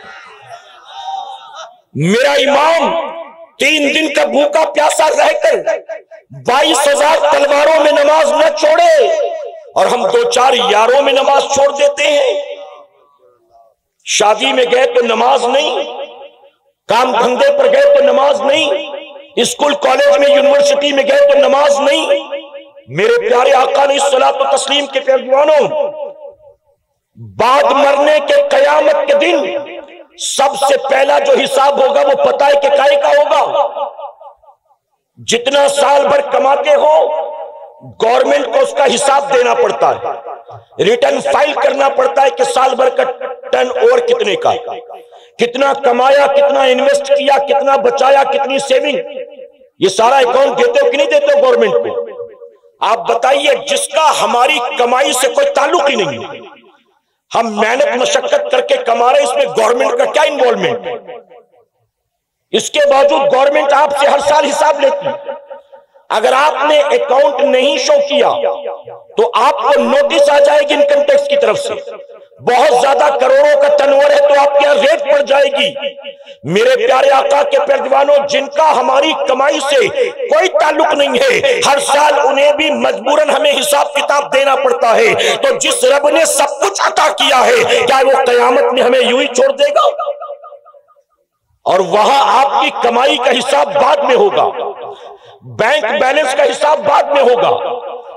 میرا امام 3 دن کا بھوکا پیاسا رہ کر 22,000 تلواروں میں نماز نہ چھوڑے، اور ہم 2-4 یاروں میں نماز چھوڑ دیتے ہیں۔ شادی میں گئے تو نماز نہیں، کام دھندے پر گئے تو نماز نہیں، اسکول کالج میں یونیورسٹی میں گئے تو نماز نہیں۔ میرے پیارے آقا علیہ الصلوۃ والتسلیم کے پیروانوں، بعد مرنے کے قیامت کے دن سب سے پہلا جو حساب ہوگا وہ پتہ ہے کہ کائے کا ہوگا؟ جتنا سال بھر کماتے ہو گورنمنٹ کو اس کا حساب دینا پڑتا ہے، ریٹرن فائل کرنا پڑتا ہے کہ سال بھر کا ٹرن اوور کتنے کا، کتنا کمایا، کتنا انویسٹ کیا، کتنا بچایا، کتنی سیونگ، یہ سارا اکاؤنٹ دیتے ہو کہ نہیں دیتے ہو گورنمنٹ کو؟ آپ بتائیے، جس کا ہماری کمائی سے کوئی تعلق ہی نہیں ہے، ہم محنت مشقت کر کے کما رہے، اس میں گورنمنٹ کا کیا انوالومنٹ؟ اس کے باوجود گورنمنٹ آپ سے ہر سال حساب لیتی ہے۔ اگر آپ نے اکاؤنٹ نہیں شو کیا تو آپ کو نوٹس آ جائے گی انکم ٹیکس کی طرف سے، بہت زیادہ کروڑوں کا ٹرن اوور ہے تو آپ کے یہاں ریٹ پڑ جائے گی۔ میرے پیارے آقا کے پیروانوں، جن کا ہماری کمائی سے کوئی تعلق نہیں ہے، ہر سال انہیں بھی مجبوراً ہمیں حساب کتاب دینا پڑتا ہے، تو جس رب نے سب کچھ عطا کیا ہے کیا وہ قیامت میں ہمیں یوں ہی چھوڑ دے گا؟ اور وہاں آپ کی کمائی کا حساب بعد میں ہوگا، بینک بیلنس کا حساب بعد میں ہوگا،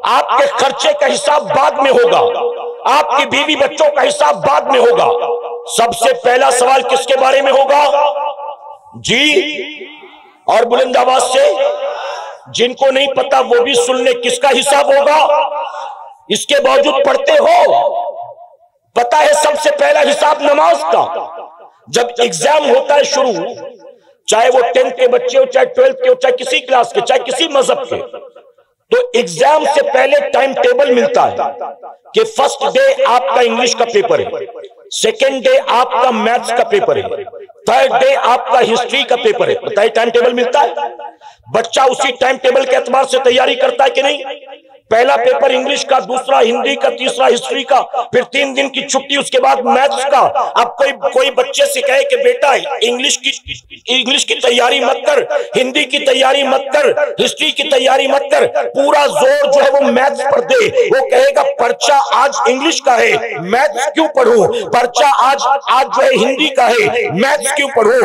آپ کے خرچے کا حساب بعد میں ہوگا، آپ کی بیوی بچوں کا حساب بعد میں ہوگا۔ سب سے پہلا سوال کس کے بارے میں ہوگا؟ جی، اور بلند آواز سے، جن کو نہیں پتا وہ بھی سن لیں، کس کا حساب ہوگا؟ اس کے باوجود پڑھتے ہو، پتا ہے سب سے پہلا حساب نماز کا۔ جب ایگزام ہوتا ہے شروع، چاہے وہ 10th کے بچے ہو، چاہے 12th کے ہو، چاہے کسی کلاس کے، چاہے کسی مذہب کے، تو ایگزام سے پہلے ٹائم ٹیبل ملتا ہے کہ فرسٹ ڈے آپ کا انگلش کا پیپر ہے، سیکنڈ ڈے آپ کا میتھس کا پیپر ہے، تھرڈ ڈے آپ کا ہسٹری کا پیپر ہے۔ بتائیے، ٹائم ٹیبل ملتا ہے، بچہ اسی ٹائم ٹیبل کے اعتبار سے تیاری کرتا ہے کہ نہیں؟ پہلا پیپر انگلش کا، دوسرا ہندی کا، تیسرا ہسٹری کا، پھر 3 دن کی چھٹی، اس کے بعد میتھس کا۔ اب کوئی بچے سے کہے کہ بیٹا انگلش کی تیاری مت کر، ہندی کی تیاری مت کر، ہسٹری کی تیاری مت کر، پورا زور جو ہے وہ میتھس پر دے، وہ کہے گا پرچہ آج انگلش کا ہے، میتھس کیوں پڑھوں؟ پرچہ آج جو ہے ہندی کا ہے، میتھس کیوں پڑھوں؟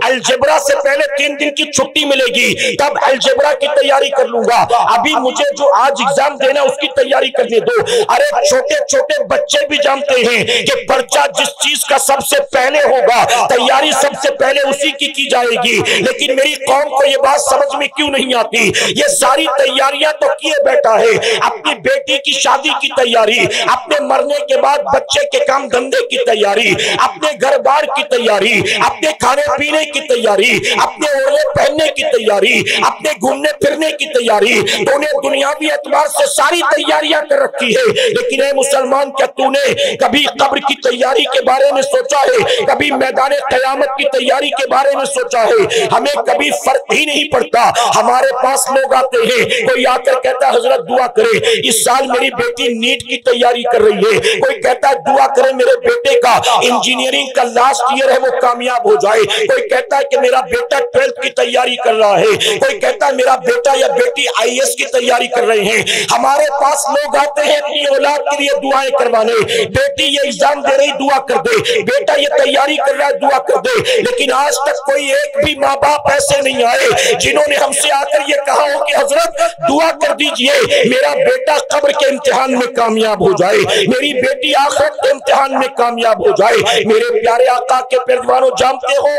الجبرا سے پہلے 3 دن کی چھٹی ملے گی، تب الجبرا کی تیاری کر لوں گا، ابھی مجھے جو آج ایگزام دینا اس کی تیاری کرنے دو۔ ارے چھوٹے چھوٹے بچے بھی جانتے ہیں کہ پرچہ جس چیز کا سب سے پہلے ہوگا، تیاری سب سے پہلے اسی کی جائے گی، لیکن میری قوم کو یہ بات سمجھ میں کیوں نہیں آتی؟ یہ ساری تیاریاں تو کیے بیٹھا ہے، اپنی بیٹی کی شادی کی تیاری، اپنے مرنے کے بعد بچے کے کام دھندے کی تیاری، اپنے گھر بار کی تیاری، اپنے کھانے پینے کی تیاری، اپنے اوڑھنے پہننے کی تیاری، اپنے گھومنے پھرنے کی تیاری، تو انہیں دنیاوی اعتبار سے ساری تیاریاں کر رکھی ہے۔ لیکن اے مسلمان، کیا تو نے کبھی قبر کی تیاری کے بارے میں سوچا ہے؟ کبھی میدان قیامت کی تیاری کے بارے میں سوچا ہے؟ ہمیں کبھی فرق ہی نہیں پڑتا۔ ہمارے پاس لوگ آتے ہیں، کوئی آ کر کہتا ہے حضرت دعا کرے، اس سال میری بیٹی نیٹ کی تیاری کر رہی ہے، کوئی کہتا ہے دعا کرے میرے بیٹے کا انجینئرنگ کا لاسٹ ایئر ہے وہ کامیاب ہو جائے، کوئی کہتا ہے کہ میرا بیٹا 12th کی تیاری کر رہا ہے، کوئی کہتا ہے میرا بیٹا یا بیٹی IAS کی تیاری کر رہے ہیں۔ ہمارے پاس لوگ آتے ہیں اپنی اولاد کے لیے دعائیں کروانے، بیٹی یہ ایگزام دے رہی دعا کر دے، بیٹا یہ تیاری کر رہا ہے دعا کر دے، لیکن آج تک کوئی ایک بھی ماں باپ ایسے نہیں آئے جنہوں نے ہم سے آ کر یہ کہا ہو کہ حضرت دعا کر دیجئے میرا بیٹا قبر کے امتحان میں کامیاب ہو جائے، میری بیٹی آخرت کے امتحان میں کامیاب ہو جائے۔ میرے پیارے آقا کے پیروانوں، جانتے ہو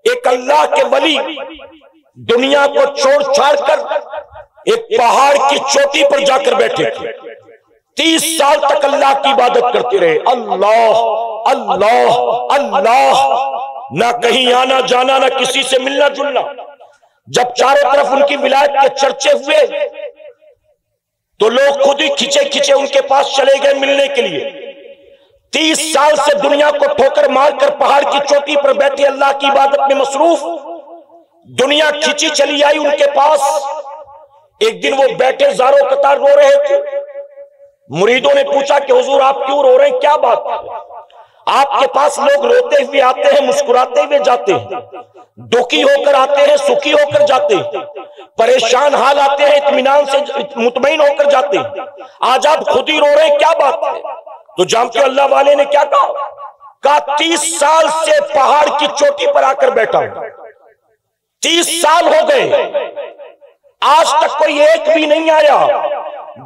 ایک اللہ کے ولی دنیا کو چھوڑ چھاڑ کر ایک پہاڑ کی چوٹی پر جا کر بیٹھے تھے، 30 سال تک اللہ کی عبادت کرتے رہے، اللہ اللہ اللہ، نہ کہیں آنا جانا، نہ کسی سے ملنا جلنا۔ جب چاروں طرف ان کی ولایت کے چرچے ہوئے تو لوگ خود ہی کھچے کھچے ان کے پاس چلے گئے ملنے کے لیے۔ 30 سال سے دنیا کو ٹھوکر مار کر پہاڑ کی چوٹی پر بیٹھے اللہ کی عبادت میں مصروف، دنیا کھچی چلی آئی ان کے پاس۔ ایک دن وہ بیٹھے زاروں قطار رو رہے تھے، مریدوں نے پوچھا کہ حضور آپ کیوں رو رہے ہیں، کیا بات ہے؟ آپ کے پاس لوگ روتے ہوئے آتے ہیں، مسکراتے ہوئے جاتے ہیں، دکھی ہو کر آتے ہیں، سکھی ہو کر جاتے ہیں، پریشان حال آتے ہیں، اطمینان سے مطمئن ہو کر جاتے ہیں، آج آپ خود ہی رو رہے ہیں، کیا بات ہے؟ تو جانتے ہو اللہ والے نے کیا کہا؟ کہا 30 سال سے پہاڑ کی چوٹی پر آ کر بیٹھا ہوں، 30 سال ہو گئے، آج تک کوئی ایک بھی نہیں آیا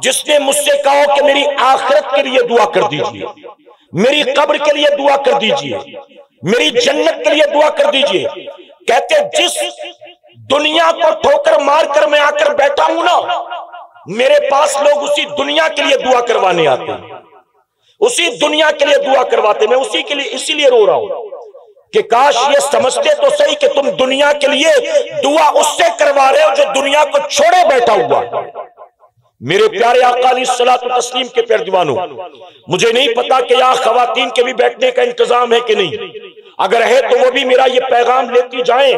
جس نے مجھ سے کہا کہ میری آخرت کے لیے دعا کر دیجئے، میری قبر کے لیے دعا کر دیجئے، میری جنت کے لیے دعا کر دیجئے۔ کہتے جس دنیا کو ٹھوکر مار کر میں آ کر بیٹھا ہوں نا، میرے پاس لوگ اسی دنیا کے لیے دعا کروانے آتے ہیں، اسی دنیا کے لیے دعا کرواتے ہیں۔ میں اسی لیے رو رہا ہوں کہ کاش یہ سمجھتے تو صحیح کہ تم دنیا کے لیے دعا اس سے کروا رہے ہو جو دنیا کو چھوڑے بیٹھا ہوا۔ میرے پیارے آقا علیہ الصلوۃ والتسلیم کے پیروانوں، مجھے نہیں پتا کہ یہاں خواتین کے بھی بیٹھنے کا انتظام ہے کہ نہیں، اگر ہے تو وہ بھی میرا یہ پیغام لیتی جائیں،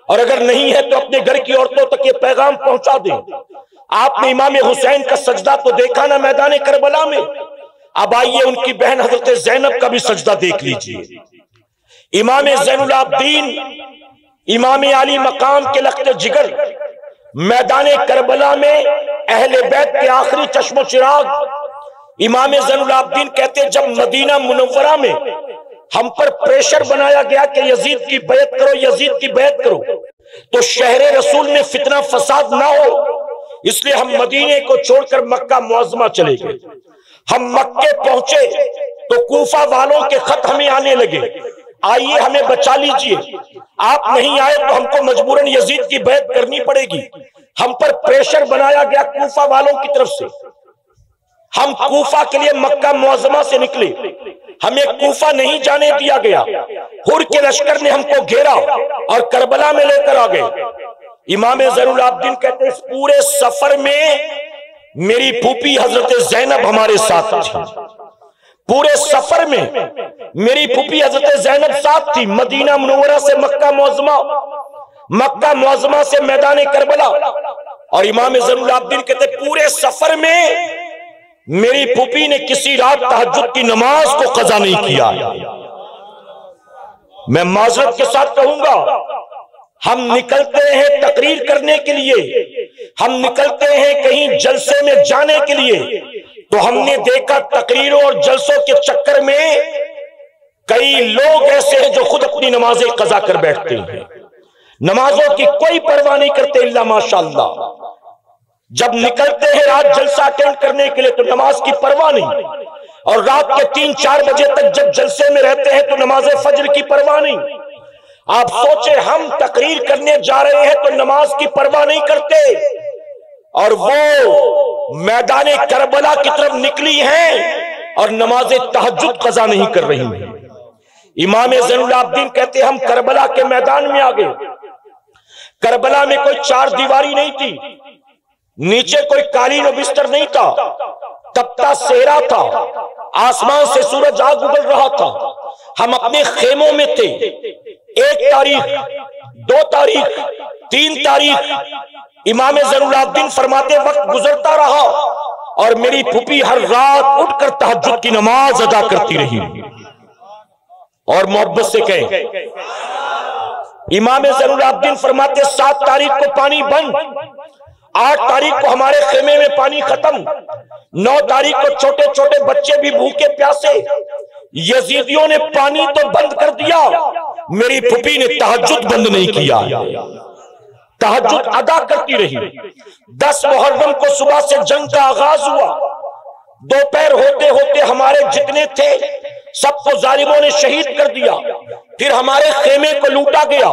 اور اگر نہیں ہے تو اپنے گھر کی عورتوں تک یہ پیغام پہنچا دیں۔ آپ نے امام حسین کا سجدہ تو دیکھا نا میدان کربلا میں، اب آئیے ان کی بہن حضرت زینب کا بھی سجدہ دیکھ لیجئے۔ امام زین العابدین، امام علی مقام کے لخت جگر، میدان کربلا میں اہل بیت کے آخری چشم و چراغ امام زین العابدین کہتے جب مدینہ منورہ میں ہم پر پریشر بنایا گیا کہ یزید کی بیعت کرو، یزید کی بیعت کرو، تو شہر رسول میں فتنہ فساد نہ ہو، اس لیے ہم مدینے کو چھوڑ کر مکہ معظمہ چلے گئے۔ ہم مکے پہنچے تو کوفہ والوں کے خط ہمیں آنے لگے، آئیے ہمیں بچا لیجئے، آپ نہیں آئے تو ہم کو مجبوراً یزید کی بیعت کرنی پڑے گی۔ ہم پر پریشر بنایا گیا کوفہ والوں کی طرف سے، ہم کوفہ کے لیے مکہ معظمہ سے نکلے، ہمیں کوفہ نہیں جانے دیا گیا، حر کے لشکر نے ہم کو گھیرا اور کربلا میں لے کر آ گئے۔ امام زین العابدین کہتے اس پورے سفر میں میری پھوپھی حضرت زینب ہمارے ساتھ تھی، پورے سفر میں میری پھوپھی حضرت زینب ساتھ تھی، مدینہ منورہ سے مکہ معظمہ، مکہ معظمہ سے میدان کربلا، اور امام زین العابدین کہتے پورے سفر میں میری پھوپھی نے کسی رات تہجد کی نماز کو قضا نہیں کیا۔ میں معذرت کے ساتھ کہوں گا، ہم نکلتے ہیں تقریر کرنے کے لیے، ہم نکلتے ہیں کہیں جلسے میں جانے کے لیے، تو ہم نے دیکھا تقریروں اور جلسوں کے چکر میں کئی لوگ ایسے ہیں جو خود اپنی نمازیں قضا کر بیٹھتے ہیں، نمازوں کی کوئی پرواہ نہیں کرتے الا ماشاءاللہ۔ جب نکلتے ہیں رات جلسہ اٹینڈ کرنے کے لیے تو نماز کی پرواہ نہیں، اور رات کے 3-4 بجے تک جب جلسے میں رہتے ہیں تو نماز فجر کی پرواہ نہیں۔ آپ سوچیں ہم تقریر کرنے جا رہے ہیں تو نماز کی پرواہ نہیں کرتے، اور وہ میدان کربلا کی طرف نکلی ہیں اور نماز تہجد قضا نہیں کر رہی ہیں۔ امام زین العابدین کہتے ہم کربلا کے میدان میں آگے، کربلا میں کوئی 4 دیواری نہیں تھی، نیچے کوئی قالین و بستر نہیں تھا، تپتا صحرا تھا، آسمان سے سورج آگ اگل رہا تھا، ہم اپنے خیموں میں تھے۔ 1 تاریخ، 2 تاریخ، 3 تاریخ، امام زین العابدین فرماتے وقت گزرتا رہا اور میری پھوپھی ہر رات اٹھ کر تہجد کی نماز ادا کرتی رہی، اور محبت سے کہیں امام زین العابدین فرماتے 7 تاریخ کو پانی بند، 8 تاریخ کو ہمارے خیمے میں پانی ختم، 9 تاریخ کو چھوٹے چھوٹے بچے بھی بھوکے پیاسے، یزیدیوں نے پانی تو بند کر دیا، میری پھوپھی نے تہجد بند نہیں کیا، تہجد ادا کرتی رہی۔ 10 محرم کو صبح سے جنگ کا آغاز ہوا، دوپہر ہوتے ہوتے ہمارے جتنے تھے سب کو ظالموں نے شہید کر دیا، پھر ہمارے خیمے کو لوٹا گیا۔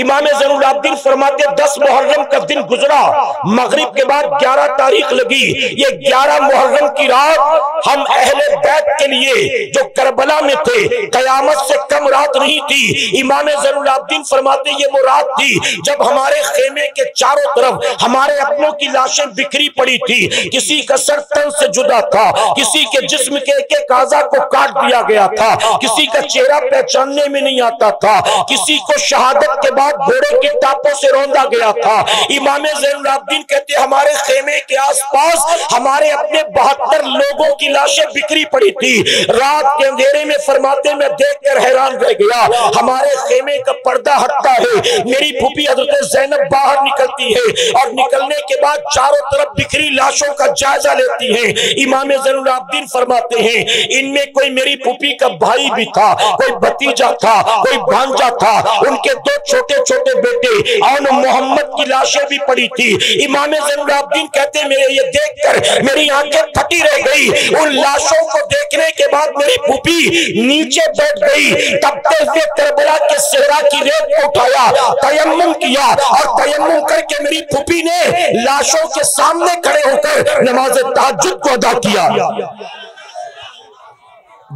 امام زین العابدین فرماتے 10 محرم کا دن گزرا، مغرب کے بعد 11 تاریخ لگی، یہ 11 محرم کی رات ہم اہل بیت کے لیے جو کربلا میں تھے قیامت سے کم رات نہیں تھی۔ امام زین العابدین فرماتے یہ وہ رات تھی جب ہمارے خیمے کے چاروں طرف ہمارے اپنوں کی لاشیں بکھری پڑی تھی، کسی کا سر تن سے جدا تھا، کسی کے جسم کے ایک اعضاء کو کاٹ دیا گیا تھا، کسی کا چہرہ پہچاننے میں نہیں آتا تھا، کسی کو شہادت کے بعد گھوڑے کی ٹاپوں سے روندا گیا تھا۔ امام زین العابدین کہتے ہمارے خیمے کے آس پاس ہمارے اپنے 72 لوگوں کی لاشیں بکھری پڑی تھی، رات کے اندھیرے میں فرماتے میں دیکھ کر حیران رہ گیا، ہمارے خیمے کا پردہ ہٹتا ہے، میری پھوپھی حضرت زینب باہر نکلتی ہے اور نکلنے کے بعد چاروں طرف بکھری لاشوں کا جائزہ لیتی ہے۔ امام زین العابدین فرماتے ہیں ان میں کوئی میری پھوپھی کا بھائی بھی تھا، کوئی بھتیجا تھا، کوئی بھانجا تھا، ان کے دو چھوٹے چھوٹے بیٹے اور محمد کی لاشیں بھی پڑی تھی۔ امام زین العابدین کہتے ہیں میرے یہ دیکھ کر میری آنکھیں پھٹی رہ گئی، ان لاشوں کو دیکھنے کے بعد میری پھوپھی نیچے بیٹھ گئی، تپتے ہوئے کربلا کے صحرا کی ریت کو اٹھایا، تیمم کیا اور تیمم کر کے میری پھوپھی نے لاشوں کے سامنے کھڑے ہو کر نماز تہجد کو ادا کیا۔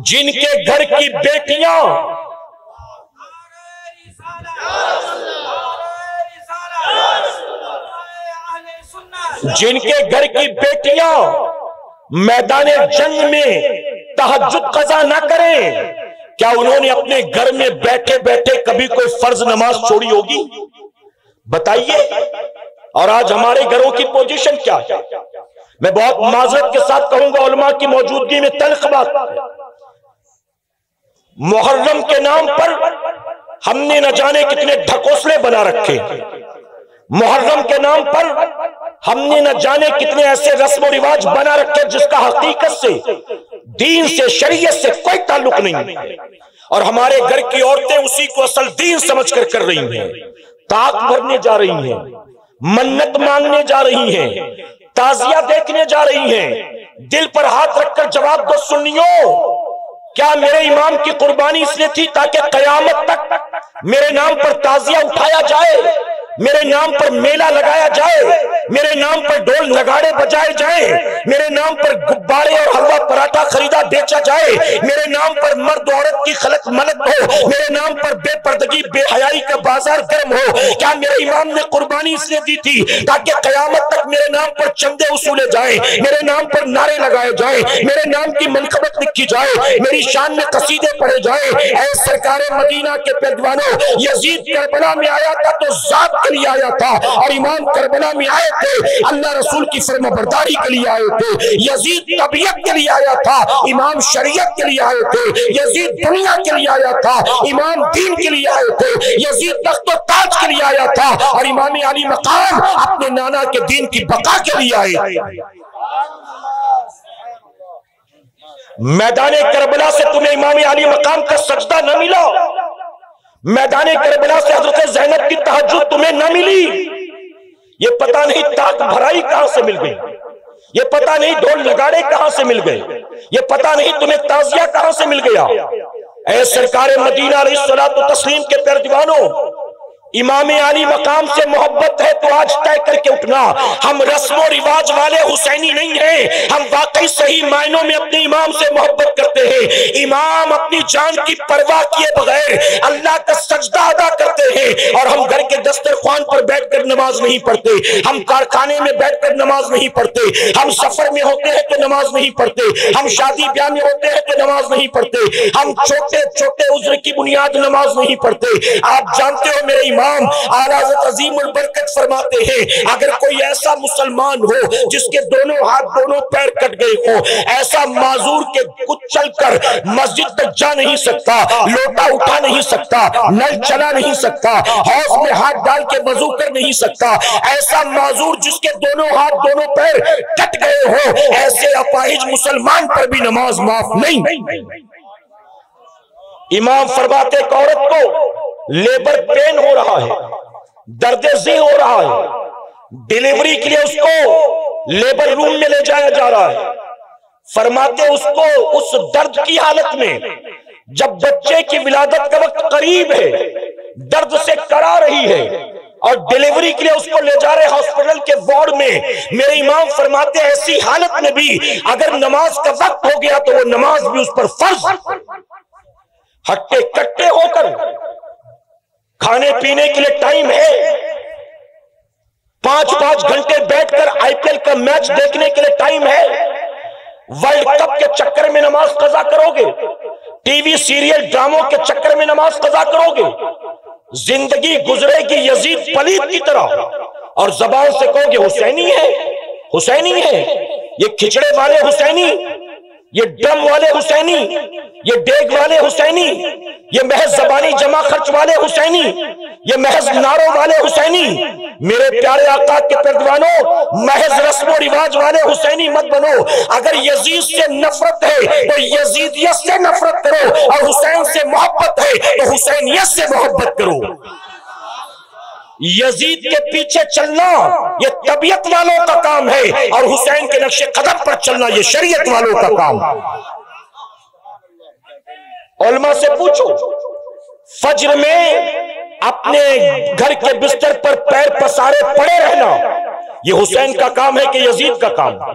جن کے گھر کی بیٹیاں میدان جنگ میں تہجد قضا نہ کریں، کیا انہوں نے اپنے گھر میں بیٹھے بیٹھے کبھی کوئی فرض نماز چھوڑی ہوگی؟ بتائیے۔ اور آج ہمارے گھروں کی پوزیشن کیا ہے؟ میں بہت معذرت کے ساتھ کہوں گا، علماء کی موجودگی میں تلخ بات، محرم کے نام پر ہم نے نہ جانے کتنے ڈھکوسلے بنا رکھے، محرم کے نام پر ہم نے نہ جانے کتنے ایسے رسم و رواج بنا رکھے جس کا حقیقت سے، دین سے، شریعت سے کوئی تعلق نہیں، اور ہمارے گھر کی عورتیں اسی کو اصل دین سمجھ کر کر رہی ہیں، طاق بھرنے جا رہی ہیں، منت مانگنے جا رہی ہیں، تعزیہ دیکھنے جا رہی ہیں۔ دل پر ہاتھ رکھ کر جواب دو سنیوں، کیا میرے امام کی قربانی اس لیے تھی تاکہ قیامت تک میرے نام پر تعزیہ اٹھایا جائے، میرے نام پر میلہ لگایا جائے، میرے نام پر ڈھول نگاڑے بجائے جائیں، میرے نام پر گبارے اور حلوہ پراٹھا خریدا بیچا جائے، میرے نام پر مرد عورت کی خلط ملط ہو، میرے نام پر بے پردگی بے حیائی کا بازار گرم ہو؟ کیا میرے امام نے قربانی اس لیے دی تھی تاکہ قیامت تک میرے نام پر چندے وصولے جائیں، میرے نام پر نعرے لگائے جائیں، میرے نام کی منقبت لکھی جائے، میری شان میں قصیدے پڑھے جائیں؟ اے سرکار مدینہ کے پیدوانوں، یزید کربلا میں آیا تھا تو ذات کے لیے آیا تھا، اور امام کربلا میں آئے تھے اللہ رسول کی فرما برداری کے لیے آئے تھے۔ یزید طبیعت کے لیے آیا تھا، امام شریعت کے لیے آئے تھے۔ یزید دنیا کے لیے آیا تھا، امام دین کے لیے آئے تھے۔ یزید تخت و تاج کے لیے آیا تھا، اور امام علی مقام اپنے نانا کے دین کی بقا کے لیے آئے تھے۔ میدان کربلا سے تمہیں امام علی مقام کا سجدہ نہ ملا، میدان کربلا سے حضرت زینب کی تہجد تمہیں نہ ملی، یہ پتہ نہیں طاق بھرائی کہاں سے مل گئی، یہ پتہ نہیں ڈھول نگاڑے کہاں سے مل گئے، یہ پتہ نہیں تمہیں تعزیہ کہاں سے مل گیا۔ اے سرکار مدینہ علیہ الصلوۃ والتسلیم کے پیارے دیوانوں، امام علی مقام سے محبت ہے تو آج طے کر کے اٹھنا، ہم رسم و رواج والے حسینی نہیں ہیں، ہم واقعی صحیح معنوں میں اپنے امام سے محبت کرتے ہیں۔ امام اپنی جان کی پرواہ کیے بغیر اللہ کا سجدہ ادا کرتے ہیں، اور ہم گھر کے دسترخوان پر بیٹھ کر نماز نہیں پڑھتے، ہم کارخانے میں بیٹھ کر نماز نہیں پڑھتے، ہم سفر میں ہوتے ہیں تو نماز نہیں پڑھتے، ہم شادی بیاہ میں ہوتے ہیں تو نماز نہیں پڑھتے، ہم چھوٹے چھوٹے عذر کی بنیاد نماز نہیں پڑھتے۔ آپ جانتے ہو میرے امام اعلیٰ حضرت عظیم البرکت فرماتے ہیں اگر کوئی ایسا مسلمان ہو جس کے دونوں ہاتھ دونوں پیر کٹ گئے ہو، ایسا معذور کے کچھ چل کر مسجد تک جا نہیں سکتا، لوٹا اٹھا نہیں سکتا، نل چلا نہیں سکتا، حوض میں ہاتھ ڈال کے وضو کر نہیں سکتا، ایسا معذور جس کے دونوں ہاتھ دونوں پیر کٹ گئے ہو، ایسے اپاہج مسلمان پر بھی نماز معاف نہیں۔ امام فرماتے ایک عورت کو لیبر پین ہو رہا ہے، درد ذی ہو رہا ہے، ڈیلیوری کے لیے اس کو لیبر روم میں لے جایا جا رہا ہے، فرماتے اس کو اس درد کی حالت میں جب بچے کی ولادت کا وقت قریب ہے، درد سے کرا رہی ہے اور ڈیلیوری کے لیے اس کو لے جا رہے ہاسپٹل کے وارڈ میں، میرے امام فرماتے ایسی حالت میں بھی اگر نماز کا وقت ہو گیا تو وہ نماز بھی اس پر فرض، ہٹے کٹے ہو کر کھانے پینے کے لیے ٹائم ہے، 5 گھنٹے بیٹھ کر آئی پی ایل کا میچ دیکھنے کے لیے ٹائم ہے، ورلڈ کپ کے چکر میں نماز قضا کرو گے، ٹی وی سیریل ڈراموں کے چکر میں نماز قضا کرو گے، زندگی گزرے گی یزید پلید کی طرح، اور زبان سے کہو گے حسینی ہے، حسینی ہے، یہ کھچڑے والے حسینی، یہ ڈرم والے حسینی، یہ ڈیگ والے حسینی، یہ محض زبانی جمع خرچ والے حسینی، یہ محض نعروں والے حسینی، میرے پیارے آقا کے پردوانوں محض رسم و رواج والے حسینی مت بنو۔ اگر یزید سے نفرت ہے تو یزیدیت سے نفرت کرو، اور حسین سے محبت ہے تو حسینیت سے محبت کرو۔ یزید کے پیچھے چلنا یہ طبیعت والوں کا کام ہے، اور حسین کے نقش قدم پر چلنا یہ شریعت والوں کا کام ہے۔ علماء سے پوچھو، فجر میں اپنے گھر کے بستر پر پیر پسارے پڑے رہنا یہ حسین کا کام ہے کہ یزید کا کام ہے؟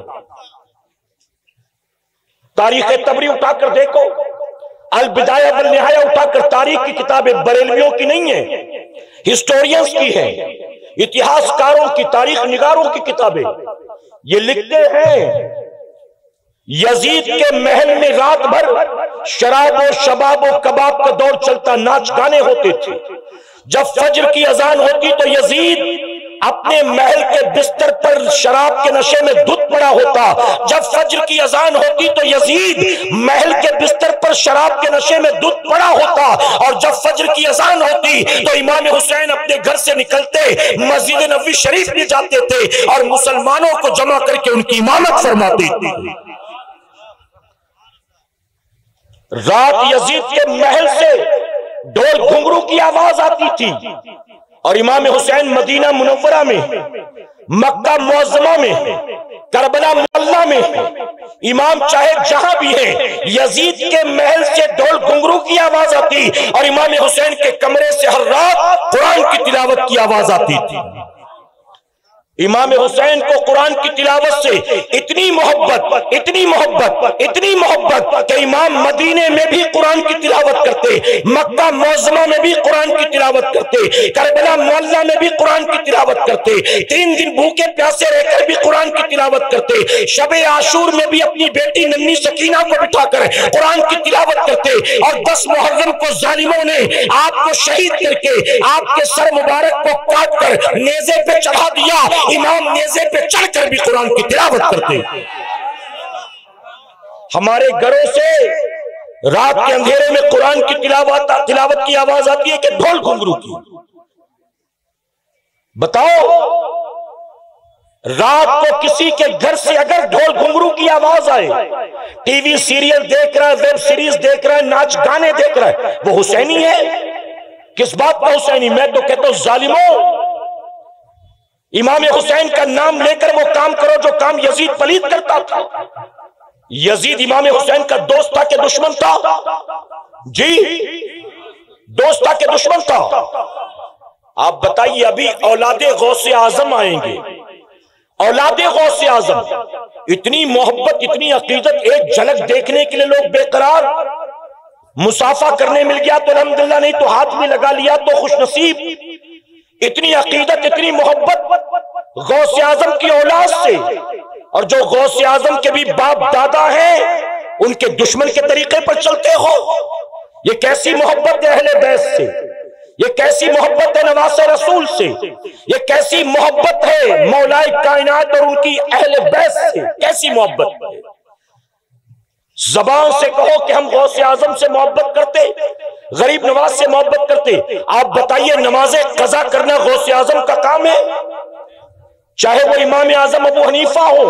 تاریخ تبری اٹھا کر دیکھو، البدایہ والنہایہ اٹھا کر، تاریخ کی کتابیں بریلویوں کی نہیں ہیں، ہسٹورینز کی ہیں، اتہاس کاروں کی، تاریخ نگاروں کی کتابیں۔ یہ لکھتے ہیں یزید کے محل میں رات بھر شراب و شباب و کباب کا دور چلتا، ناچ گانے ہوتے تھے۔ جب فجر کی اذان ہوتی تو یزید اپنے محل کے بستر پر شراب کے نشے میں دھت پڑا ہوتا۔ جب فجر کی اذان ہوتی تو یزید محل کے بستر پر شراب کے نشے میں دھت پڑا ہوتا، اور جب فجر کی اذان ہوتی تو امام حسین اپنے گھر سے نکلتے، مسجد نبوی شریف میں جاتے تھے اور مسلمانوں کو جمع کر کے ان کی امامت فرماتے تھے۔ رات یزید کے محل سے ڈھول گھنگرو کی آواز آتی تھی، اور امام حسین مدینہ منورہ میں، مکہ معظمہ میں، کربلا معلیٰ میں، امام چاہے جہاں بھی ہیں، یزید کے محل سے ڈھول گھنگرو کی آواز آتی، اور امام حسین کے کمرے سے ہر رات قرآن کی تلاوت کی آواز آتی تھی۔ امام حسین کو قرآن کی تلاوت سے اتنی محبت، اتنی محبت، اتنی محبت کہ امام مدینے میں بھی قرآن کی تلاوت کرتے، مکہ معظمہ میں بھی قرآن کی تلاوت کرتے، کربلا معلیٰ میں بھی قرآن کی تلاوت کرتے، 3 دن بھوکے پیاسے رہ کر بھی قرآن کی تلاوت کرتے، شب عاشور میں بھی اپنی بیٹی ننھی سکینہ کو بٹھا کر قرآن کی تلاوت کرتے، اور 10 محرم کو ظالموں نے آپ کو شہید کر کے آپ کے سر مبارک کو کاٹ کر نیزے پہ چڑھا دیا، امام نیزے پہ چڑھ کر بھی قرآن کی تلاوت کرتے۔ ہمارے گھروں سے رات کے اندھیرے میں قرآن کی تلاوت کی آواز آتی ہے کہ ڈھول گھنگرو کی۔ بتاؤ، رات کو کسی کے گھر سے اگر ڈھول گھنگرو کی آواز آئے، ٹی وی سیریل دیکھ رہا ہے، ویب سیریز دیکھ رہا ہے، ناچ گانے دیکھ رہا ہے، وہ حسینی ہے؟ کس بات کا حسینی؟ میں تو کہتا ہوں ظالموں، امام حسین کا نام لے کر وہ کام کرو جو کام یزید پلید کرتا تھا۔ یزید امام حسین کا دوست تھا کہ دشمن تھا؟ جی، دوست تھا کہ دشمن تھا؟ آپ بتائیے، ابھی اولاد غوث اعظم آئیں گے، اولاد غوث اعظم، اتنی محبت، اتنی عقیدت، ایک جھلک دیکھنے کے لیے لوگ بے قرار، مسافہ کرنے مل گیا تو الحمدللہ، نہیں تو ہاتھ بھی لگا لیا تو خوش نصیب۔ اتنی عقیدت، اتنی محبت غوث اعظم کی اولاد سے، اور جو غوث اعظم کے بھی باپ دادا ہیں ان کے دشمن کے طریقے پر چلتے ہو۔ یہ کیسی محبت ہے اہل بیت سے، یہ کیسی محبت ہے نواز رسول سے، یہ کیسی محبت ہے مولائے کائنات اور ان کی اہل بیت سے، کیسی محبت ہے؟ زبان سے کہو کہ ہم غوث اعظم سے محبت کرتے، غریب نواز سے محبت کرتے۔ آپ بتائیے، نماز قضا کرنا غوث اعظم کا کام ہے؟ چاہے وہ امام اعظم ابو حنیفہ ہو،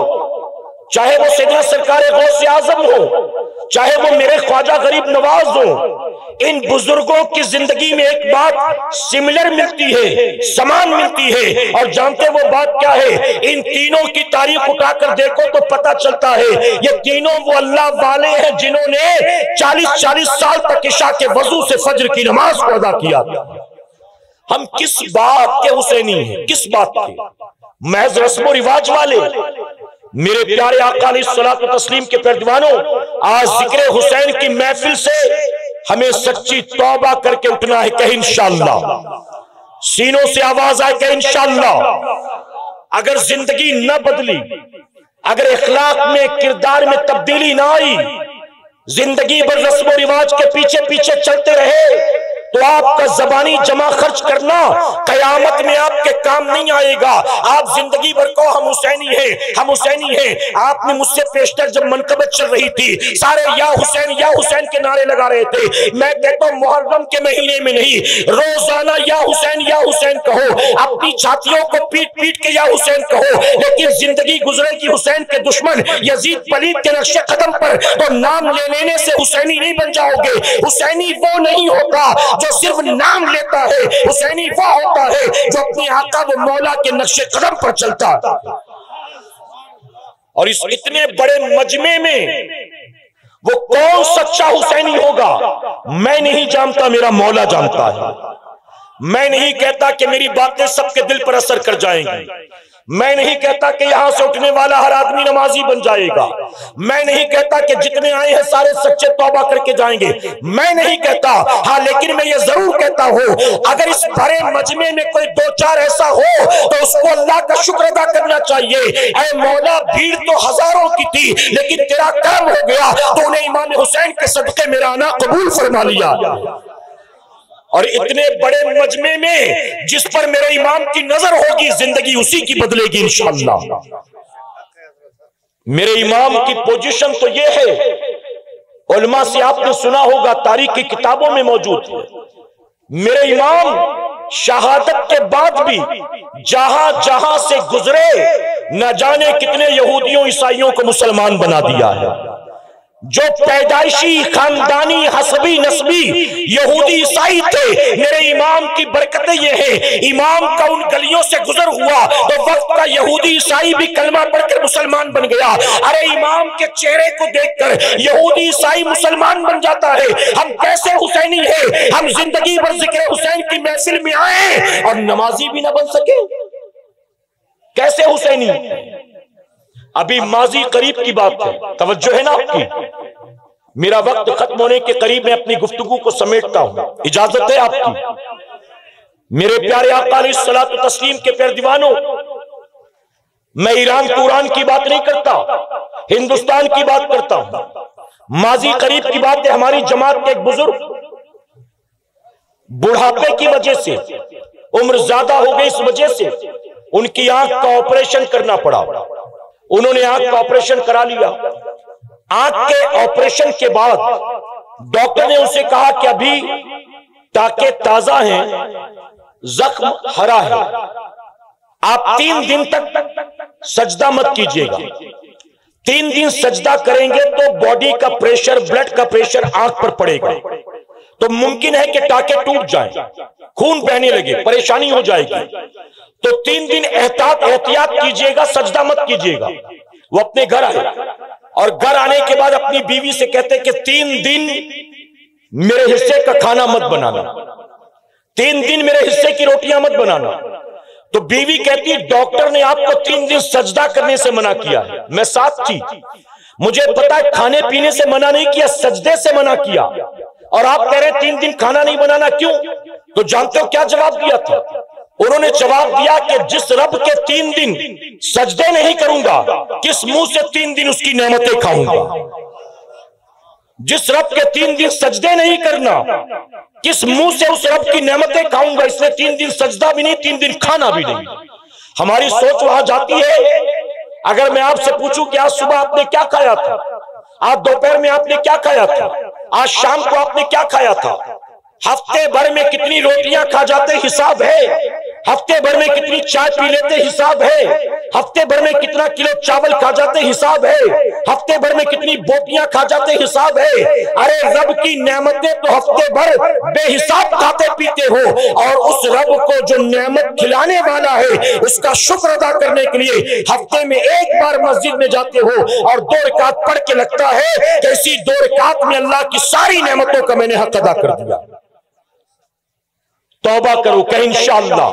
چاہے وہ سیدنا سرکار غوث اعظم ہو، چاہے وہ میرے خواجہ غریب نواز ہو، ان بزرگوں کی زندگی میں ایک بات سملر ملتی ہے، سمان ملتی ہے، اور جانتے وہ بات کیا ہے؟ ان تینوں کی تاریخ اٹھا کر دیکھو تو پتہ چلتا ہے یہ تینوں وہ اللہ والے ہیں جنہوں نے 40 سال تک عشاء کے وضو سے فجر کی نماز کو ادا کیا تھا۔ ہم کس بات کے حسینی ہیں؟ کس بات کے؟ محض رسم و رواج والے؟ میرے پیارے آقا علیہ الصلوۃ والتسلیم کے پردوانوں، آج ذکر حسین کی محفل سے ہمیں سچی توبہ کر کے اٹھنا ہے کہ انشاءاللہ، سینوں سے آواز آئے کہ انشاءاللہ اگر زندگی نہ بدلی، اگر اخلاق میں، کردار میں تبدیلی نہ آئی، زندگی بھر رسم و رواج کے پیچھے پیچھے چلتے رہے تو آپ کا زبانی جمع خرچ کرنا قیامت میں آپ کے کام نہیں آئے گا. آپ زندگی بھر کو ہم حسینی ہیں ہم حسینی ہیں. آپ نے مجھ سے پیشتر جب منقبت چل رہی تھی سارے یا حسین کے نعرے لگا رہے تھے. میں کہتا ہوں محرم کے مہینے میں نہیں, روزانہ یا حسین کہو, اپنی چھاتیوں کو پیٹ پیٹ کے یا حسین کہو, لیکن زندگی گزرے گی حسین کے دشمن یزید پلید کے نقش قدم پر, تو نام لے لینے سے حسینی نہیں بن جاؤ گے. حسینی وہ نہیں ہوتا جو صرف نام لیتا ہے, حسینی وہ ہوتا ہے جو اپنی آقا و مولا کے نقش قدم پر چلتا. اور اس اتنے بڑے مجمع میں وہ کون سچا حسینی ہوگا میں نہیں جانتا, میرا مولا جانتا ہے. میں نہیں کہتا کہ میری باتیں سب کے دل پر اثر کر جائیں گی. میں نہیں کہتا کہ یہاں سے اٹھنے والا ہر آدمی نمازی بن جائے گا. میں نہیں کہتا کہ جتنے آئے ہیں سارے سچے توبہ کر کے جائیں گے. میں نہیں کہتا, ہاں لیکن میں یہ ضرور کہتا ہوں اگر اس بڑے مجمع میں کوئی دو چار ایسا ہو تو اس کو اللہ کا شکر ادا کرنا چاہیے. اے مولا بھیڑ تو ہزاروں کی تھی لیکن تیرا کرم ہو گیا تو انہیں امام حسین کے صدقے میرا آنا قبول فرما لیا. اور اتنے بڑے مجمع میں جس پر میرے امام کی نظر ہوگی زندگی اسی کی بدلے گی انشاءاللہ. میرے امام کی پوزیشن تو یہ ہے, علماء سے آپ نے سنا ہوگا, تاریخ کی کتابوں میں موجود ہے. میرے امام شہادت کے بعد بھی جہاں جہاں سے گزرے نہ جانے کتنے یہودیوں عیسائیوں کو مسلمان بنا دیا ہے. جو پیدائشی خاندانی حسبی نسبی یہودی عیسائی تھے, میرے امام کی برکتیں یہ ہیں, امام کا ان گلیوں سے گزر ہوا تو وقت کا یہودی عیسائی بھی کلمہ پڑھ کر مسلمان بن گیا. ارے امام کے چہرے کو دیکھ کر یہودی عیسائی مسلمان بن جاتا ہے. ہم کیسے حسینی ہیں, ہم زندگی بھر ذکر حسین کی محفل میں آئے اور نمازی بھی نہ بن سکے, کیسے حسینی؟ ابھی ماضی قریب کی بات ہے, توجہ ہے نا آپ کی. میرا وقت ختم ہونے کے قریب میں اپنی گفتگو کو سمیٹتا ہوں, اجازت ہے آپ کی؟ میرے پیارے آقا علیہ الصلوۃ والتسلیم کے پیارے دیوانوں, میں ایران پوران کی بات نہیں کرتا, ہندوستان کی بات کرتا ہوں. ماضی قریب کی بات ہے, ہماری جماعت کے ایک بزرگ بڑھاپے کی وجہ سے, عمر زیادہ ہو گئی اس وجہ سے ان کی آنکھ کا آپریشن کرنا پڑا. انہوں نے آنکھ کا آپریشن کرا لیا. آنکھ کے آپریشن کے بعد ڈاکٹر نے اسے کہا کہ ابھی ٹانکے تازہ ہیں, زخم ہرا ہے, آپ 3 دن تک سجدہ مت کیجیے گا. 3 دن سجدہ کریں گے تو باڈی کا پریشر, بلڈ کا پریشر آنکھ پر پڑے گا تو ممکن ہے کہ ٹانکے ٹوٹ جائیں, خون بہنے لگے, پریشانی ہو جائے گی. تو 3 دن احتیاط کیجئے گا, سجدہ مت کیجئے گا. وہ اپنے گھر آئے اور گھر آنے کے بعد اپنی بیوی سے کہتے کہ 3 دن میرے حصے کا کھانا مت بنانا, 3 دن میرے حصے کی روٹیاں مت بنانا. تو بیوی کہتی ڈاکٹر نے آپ کو 3 دن سجدہ کرنے سے منع کیا ہے. میں ساتھ تھی, مجھے پتا ہے کھانے پینے سے منع نہیں کیا, سجدے سے منع کیا, اور آپ کہہ رہے ہیں 3 دن کھانا نہیں بنانا, کیوں؟ تو جانتے ہو کیا جواب دیا تھا؟ انہوں نے جواب دیا کہ جس رب کے 3 دن سجدے نہیں کروں گا کس منہ سے 3 دن اس کی نعمتیں کھاؤں گا. جس رب کے 3 دن سجدے نہیں کرنا کس منہ سے اس رب کی نعمتیں کھاؤں گا, اس نے 3 دن سجدہ بھی نہیں, 3 دن کھانا بھی نہیں. ہماری سوچ وہاں جاتی ہے. اگر میں آپ سے پوچھوں کہ آج صبح آپ نے کیا کھایا تھا, آج دوپہر میں آپ نے کیا کھایا تھا, آج شام کو آپ نے کیا کھایا تھا, ہفتے بھر میں کتنی روٹیاں کھا جاتے حساب ہے, ہفتے بھر میں کتنی چائے پی لیتے حساب ہے, ہفتے بھر میں کتنا کلو چاول کھا جاتے حساب ہے, ہفتے بھر میں کتنی بوٹیاں کھا جاتے حساب ہے. ارے رب کی نعمتیں تو ہفتے بھر بے حساب کھاتے پیتے ہو, اور اس رب کو جو نعمت کھلانے والا ہے اس کا شکر ادا کرنے کے لیے ہفتے میں ایک بار مسجد میں جاتے ہو اور 2 رکعت پڑھ کے لگتا ہے کہ اسی 2 رکعت میں اللہ کی ساری نعمتوں کا میں نے حق ادا کر دیا. توبہ کرو کہ انشاءاللہ.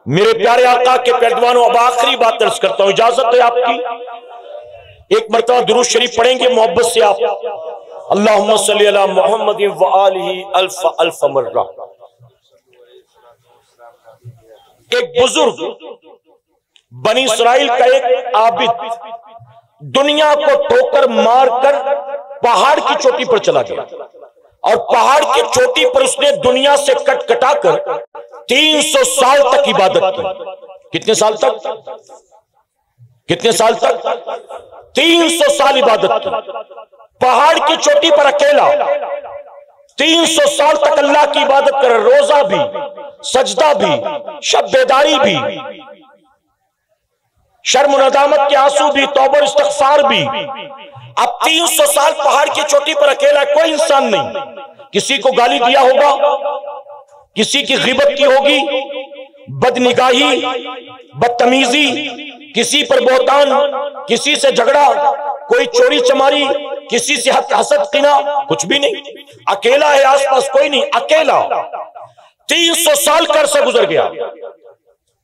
میرے پیارے آقا کے پیروانوں, اب آخری بات عرض کرتا ہوں, اجازت ہے آپ کی؟ ایک مرتبہ درود شریف پڑھیں گے محبت سے آپ, اللہم صلی علی محمد وآلہ الف الف مرہ. ایک بزرگ بنی اسرائیل کا ایک عابد دنیا کو ٹھوکر مار کر پہاڑ کی چوٹی پر چلا گیا اور پہاڑ کی چوٹی پر اس نے دنیا سے کٹ کٹا کر 300 سال تک عبادت کی۔ کتنے سال تک؟ کتنے سال تک؟ 300 سال عبادت کی، پہاڑ کی چوٹی پر اکیلا 300 سال تک اللہ کی عبادت کر، روزہ بھی، سجدہ بھی، شب بیداری بھی، شرم و ندامت کے آنسو بھی، توبہ و استغفار بھی۔ اب 300 سال پہاڑ کی چوٹی پر اکیلا، کوئی انسان نہیں، کسی کو گالی دیا ہوگا، کسی کی غیبت کی ہوگی، بدنگاہی، بدتمیزی، کسی پر بہتان، کسی سے جھگڑا، کوئی چوری چماری، کسی سے حسد قنا، کچھ بھی نہیں، اکیلا ہے، آس پاس کوئی نہیں، اکیلا 300 سال کا عرصہ گزر گیا۔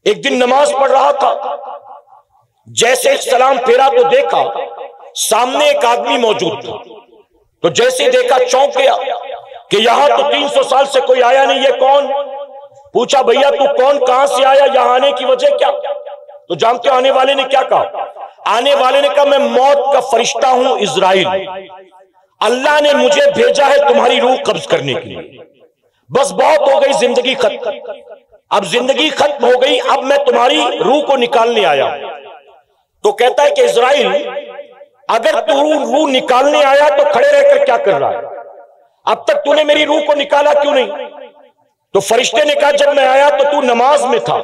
ایک دن نماز پڑھ رہا تھا، جیسے سلام پھیرا تو دیکھا سامنے ایک آدمی موجود تھا، تو جیسے دیکھا چونک گیا کہ یہاں تو 300 سال سے کوئی آیا نہیں، یہ کون؟ پوچھا بھیا تو کون، کہاں سے آیا، یہاں آنے کی وجہ کیا؟ تو جانتے آنے والے نے کیا کہا؟ آنے والے نے کہا میں موت کا فرشتہ ہوں اسرائیل، اللہ نے مجھے بھیجا ہے تمہاری روح قبض کرنے کے لیے، بس بہت ہو گئی، زندگی ختم، اب زندگی ختم ہو گئی، اب میں تمہاری روح کو نکالنے آیا۔ تو کہتا ہے کہ اسرائیل اگر تو روح نکالنے آیا تو کھڑے رہ کر کیا کر رہا ہے؟ اب تک تو نے میری روح کو نکالا کیوں نہیں؟ تو فرشتے نے کہا جب میں آیا تو تو نماز میں تھا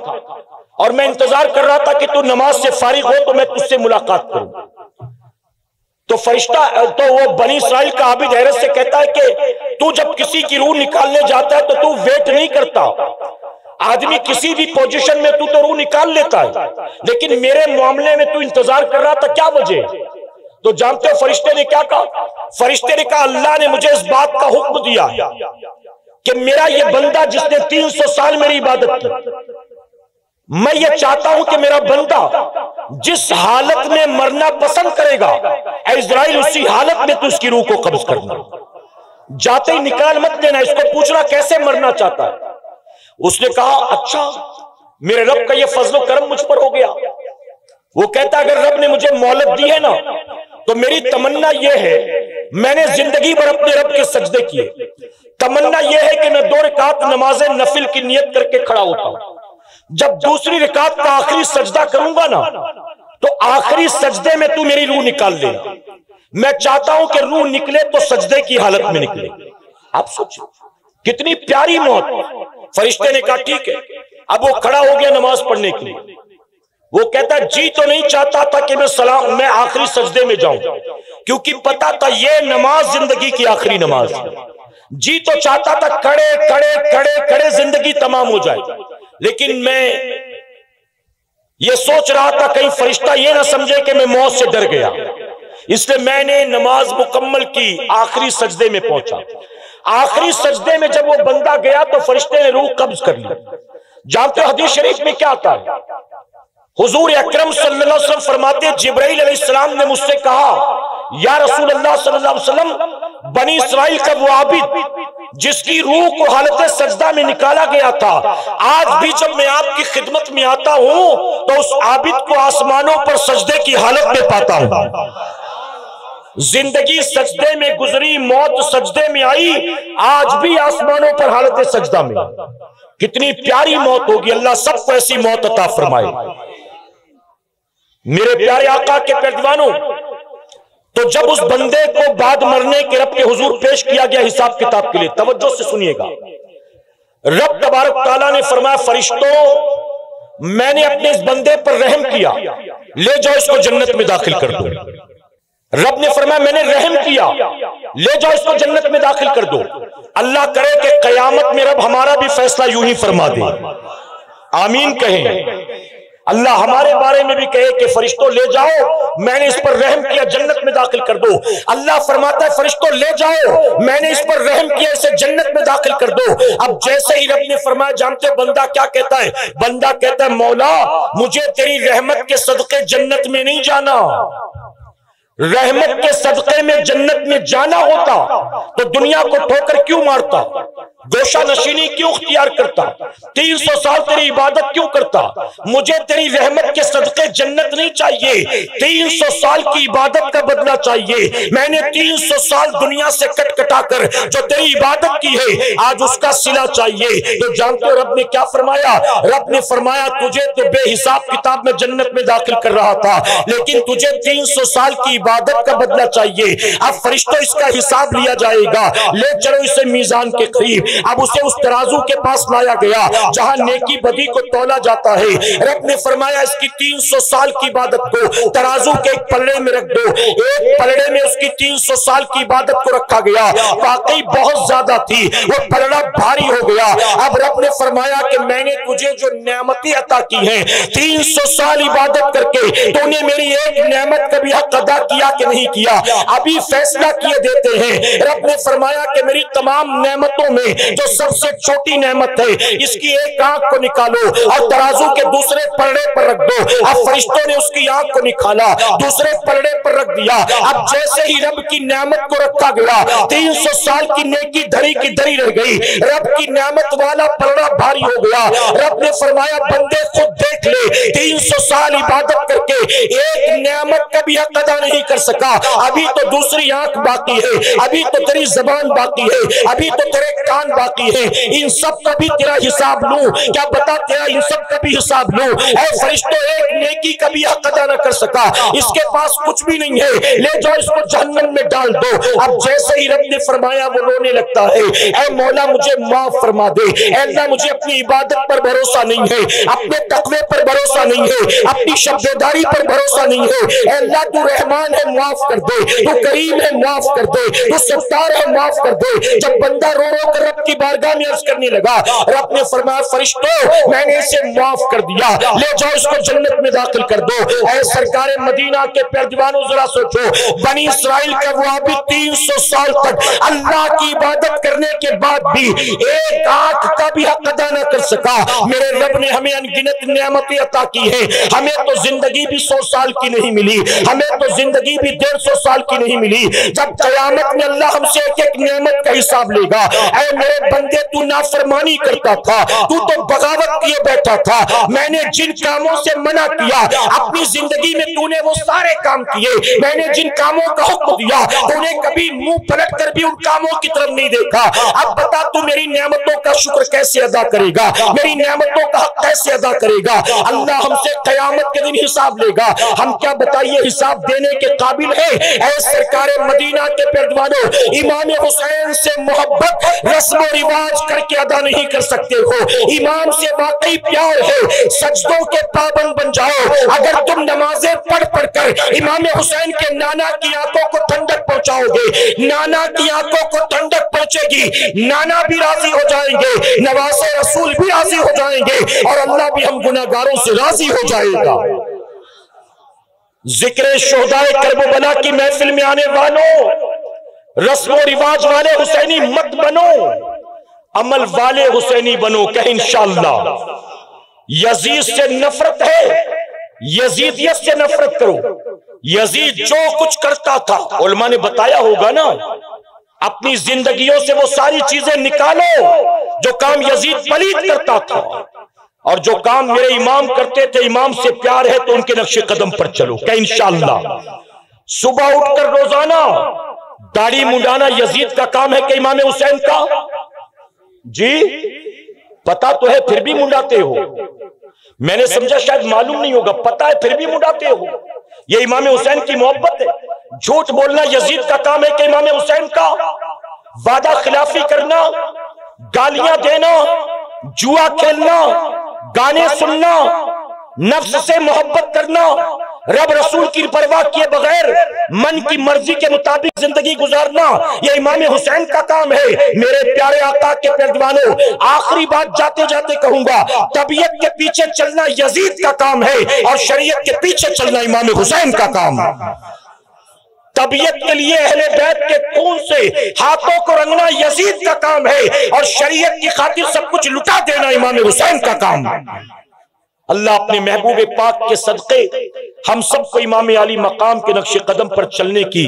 اور میں انتظار کر رہا تھا کہ تو نماز سے فارغ ہو تو میں تجھ سے ملاقات کروں۔ تو فرشتہ تو وہ بنی اسرائیل کا عابد حیرت سے کہتا ہے کہ تو جب کسی کی روح نکالنے جاتا ہے تو ویٹ نہیں کرتا، آدمی کسی بھی پوزیشن میں تو روح نکال لیتا ہے، لیکن میرے معاملے میں تو انتظار کر رہا تھا، کیا وجہ؟ تو جانتے ہو فرشتے نے کیا کہا؟ فرشتے نے کہا اللہ نے مجھے اس بات کا حکم دیا کہ میرا یہ بندہ جس نے 300 سال میری عبادت کی، میں یہ چاہتا ہوں کہ میرا بندہ جس حالت میں مرنا پسند کرے گا، اے اسرائیل اسی حالت میں تو اس کی روح کو قبض کرنا، جاتے ہی نکال مت دینا، اس کو پوچھنا کیسے مرنا چاہتا ہے۔ اس نے کہا اچھا میرے رب کا یہ فضل و کرم مجھ پر ہو گیا۔ وہ کہتا اگر رب نے مجھے مہلت دی ہے نا تو میری تمنا یہ ہے، میں نے زندگی بھر اپنے رب کے سجدے کیے، تمنا یہ ہے کہ میں 2 رکعت نماز نفل کی نیت کر کے کھڑا ہوتا ہوں، جب دوسری رکعت کا آخری سجدہ کروں گا نا تو آخری سجدے میں تو میری روح نکال لینا، میں چاہتا ہوں کہ روح نکلے تو سجدے کی حالت میں نکلے۔ آپ سوچیں کتنی پیاری موت۔ فرشتے نے کہا ٹھیک ہے، اب وہ کھڑا ہو گیا نماز پڑھنے کے لیے۔ وہ کہتا جی تو نہیں چاہتا تھا کہ میں آخری سجدے میں جاؤں، کیونکہ پتا تھا یہ نماز زندگی کی آخری نماز ہے، جی تو چاہتا تھا کڑے کڑے کڑے کڑے زندگی تمام ہو جائے، لیکن میں یہ سوچ رہا تھا کہیں فرشتہ یہ نہ سمجھے کہ میں موت سے ڈر گیا، اس لیے میں نے نماز مکمل کی، آخری سجدے میں پہنچا۔ آخری سجدے میں جب وہ بندہ گیا تو فرشتے نے روح قبض کر لی۔ جانتے ہو حدیث شریف میں کیا آتا ہے؟ حضور اکرم صلی اللہ علیہ وسلم فرماتے ہیں جبرائیل علیہ السلام نے مجھ سے کہا یا رسول اللہ صلی اللہ علیہ وسلم، بنی اسرائیل کا وہ عابد جس کی روح کو حالت سجدہ میں نکالا گیا تھا، آج بھی جب میں آپ کی خدمت میں آتا ہوں تو اس عابد کو آسمانوں پر سجدے کی حالت میں پاتا ہوں۔ زندگی سجدے میں گزری، موت سجدے میں آئی، آج بھی آسمانوں پر حالت سجدہ میں۔ کتنی پیاری موت ہوگی، اللہ سب کو ایسی موت عطا فرمائے۔ میرے پیارے آقا کے پیروانوں، تو جب اس بندے کو بعد مرنے کے رب کے حضور پیش کیا گیا حساب کتاب کے لیے، توجہ سے سنیے گا، رب تبارک تعالیٰ نے فرمایا فرشتوں میں نے اپنے اس بندے پر رحم کیا، لے جاؤ اس کو جنت میں داخل کر دو۔ رب نے فرمایا میں نے رحم کیا، لے جاؤ اس کو جنت میں داخل کر دو۔ اللہ کرے کہ قیامت میں رب ہمارا بھی فیصلہ یوں ہی فرما دے، آمین کہیں۔ اللہ ہمارے بارے میں بھی کہے کہ فرشتوں لے جاؤ میں نے اس پر رحم کیا، جنت میں داخل کر دو۔ اللہ فرماتا ہے فرشتوں لے جاؤ میں نے اس پر رحم کیا، اسے جنت میں داخل کر دو۔ اب جیسے ہی رب نے فرمایا، جانتے بندہ کیا کہتا ہے؟ بندہ کہتا ہے مولا مجھے تیری رحمت کے صدقے جنت میں نہیں جانا، رحمت کے صدقے میں جنت میں جانا ہوتا تو دنیا کو ٹھوکر کیوں مارتا؟ گوشہ نشینی کیوں اختیار کرتا؟ 300 سال تیری عبادت کیوں کرتا؟ مجھے تیری رحمت کے صدقے جنت نہیں چاہیے، 300 سال کی عبادت کا بدلہ چاہیے۔ میں نے 300 سال دنیا سے کٹ کٹا کر جو تیری عبادت کی ہے آج اس کا صلہ چاہیے۔ تو جانتے ہو رب نے کیا فرمایا؟ رب نے فرمایا تجھے تو بے حساب کتاب میں جنت میں داخل کر رہا تھا، لیکن تجھے 300 سال کی عبادت کا بدلہ چاہیے۔ اب فرشتوں اس کا حساب لیا جائے گا، لے چلو اسے میزان کے قریب۔ اب اسے اس ترازو کے پاس لایا گیا جہاں نیکی بدی کو تولا جاتا ہے۔ رب نے فرمایا اس کی 300 سال کی عبادت کو ترازو کے ایک پلڑے میں رکھ دو۔ ایک پلڑے میں اس کی 300 سال کی عبادت کو رکھا گیا، واقعی بہت زیادہ تھی، وہ پلڑا بھاری ہو گیا۔ اب رب نے فرمایا کہ میں نے تجھے جو نعمتیں عطا کی ہیں 300 سال عبادت کر کے تو نے میری ایک نعمت کا بھی حق ادا کیا کہ نہیں کیا؟ ابھی فیصلہ کیے دیتے ہیں۔ رب نے فرمایا کہ میری تمام نعمتوں میں جو سب سے چھوٹی نعمت ہے اس کی ایک آنکھ کو نکالو اور ترازو کے دوسرے پلڑے پر رکھ دو۔ اب فرشتوں نے اس کی آنکھ کو نکالا، دوسرے پلڑے پر رکھ دیا۔ اب جیسے ہی رب کی نعمت کو رکھا گیا 300 سال کی نیکی دھری کی دھری رہ گئی، رب کی نعمت والا پلڑا بھاری ہو گیا۔ رب نے فرمایا بندے خود دیکھ لے، 300 سال عبادت کر کے ایک نعمت کا بھی حق ادا نہیں کر سکا۔ ابھی تو دوسری آنکھ باقی ہے، ابھی تو تیری زبان باقی ہے، ابھی تو تیرے کان باقی ہے، ان سب کا بھی تیرا حساب لوں کیا؟ بتا تیرا ان سب کا بھی حساب لوں؟ اے فرشتوں ایک نیکی کا بھی حق ادا نہ کر سکا، اس کے پاس کچھ بھی نہیں ہے، لے جاؤ اس کو جہنم میں ڈال دو۔ اب جیسے ہی رب نے فرمایا وہ رونے لگتا ہے، اے مولا مجھے معاف فرما دے، اے اللہ مجھے اپنی عبادت پر بھروسہ نہیں ہے، اپنے تقوی پر بھروسہ نہیں ہے، اپنی شبداری پر بھروسہ نہیں ہے، اے اللہ تو رحمان ہے معاف کر دے، تو کریم ہے معاف کر دے، تو ستار ہے معاف کر دے۔ جب بندہ رو رو کر رب کی بارگاہ میں عرض کرنے لگا، رب نے فرمایا فرشتوں میں نے اسے معاف کر دیا، لے جاؤ اس کو جنت میں داخل کر دو۔ اے سرکار مدینہ کے پیروانوں ذرا سوچو، بنی اسرائیل کا وہ ابھی 300 سال تک اللہ کی عبادت کرنے کے بعد بھی ایک آنکھ کا بھی حق ادا نہ کر سکا۔ میرے رب نے ہمیں انگنت نعمتیں عطا کی ہیں، ہمیں تو زندگی بھی 100 سال کی نہیں ملی، ہمیں تو زندگی بھی 150 سال کی نہیں ملی۔ جب قیامت میں اللہ ہم سے ایک ایک نعمت کا حساب لے گا، اے میرے بندے تو نافرمانی کرتا تھا، تو بغاوت کیے بیٹھا تھا، میں نے جن کاموں سے منع کیا اپنی زندگی میں تو نے وہ سارے کام کیے، میں نے جن کاموں کا حکم دیا تو نے کبھی منہ پلٹ کر بھی ان کاموں کی طرف نہیں دیکھا۔ اب بتا تو میری نعمتوں کا شکر کیسے ادا کرے گا، میری نعمتوں کا حق کیسے ادا کرے گا؟ اللہ ہم سے قیامت کے دن حساب لے گا، ہم کیا بتائیے حساب دینے کے قابل ہیں؟ اے سرکار مدینہ کے پیروانوں، امام حسین سے محبت رسم و رواج کر کے ادا نہیں کر سکتے ہو، امام سے واقعی پیار ہے سجدوں کے پابند بن جاؤ۔ اگر تم نمازیں پڑھ پڑھ کر امام حسین کے نانا کی آنکھوں کو ٹھنڈک پہنچاؤ گے، نانا کی آنکھوں کو ٹھنڈک پہنچے گی، نانا بھی راضی ہو جائیں گے، نواز رسول بھی راضی ہو جائیں گے، اور اللہ بھی ہم گناہگاروں سے راضی ہو جائے گا۔ ذکر شہدائے کربلا کی محفل میں آنے والوں، رسم و رواج والے حسینی مت بنو، عمل والے حسینی بنو کہ انشاءاللہ۔ یزید سے نفرت ہے، یزیدیت سے نفرت کرو۔ یزید جو کچھ کرتا تھا علماء نے بتایا ہوگا نا، اپنی زندگیوں سے وہ ساری چیزیں نکالو جو کام یزید پلید کرتا تھا، اور جو کام میرے امام کرتے تھے، امام سے پیار ہے تو ان کے نقش قدم پر چلو کہ انشاءاللہ۔ صبح اٹھ کر روزانہ داڑھی منڈانا یزید کا کام ہے کہ امام حسین کا؟ جی پتا تو ہے پھر بھی منڈاتے ہو، میں نے سمجھا شاید معلوم نہیں ہوگا، پتا ہے پھر بھی منڈاتے ہو۔ یہ امام حسین کی محبت ہے؟ جھوٹ بولنا یزید کا کام ہے کہ امام حسین کا؟ وعدہ خلافی کرنا، گالیاں دینا، جوا کھیلنا، گانے سننا، نفس سے محبت کرنا، رب رسول کی پرواہ کیے بغیر من کی مرضی کے مطابق زندگی گزارنا، یہ امام حسین کا کام ہے۔ میرے پیارے آقا کے پیروانوں، آخری بات جاتے جاتے کہوں گا، طبیعت کے پیچھے چلنا یزید کا کام ہے اور شریعت کے پیچھے چلنا امام حسین کا کام ہے۔ طبیعت کے لیے اہل بیت کے خون سے ہاتھوں کو رنگنا یزید کا کام ہے، اور شریعت کی خاطر سب کچھ لٹا دینا امام حسین کا کام ہے۔ اللہ اپنے محبوب پاک کے صدقے ہم سب کو امام علی مقام کے نقش قدم پر چلنے کی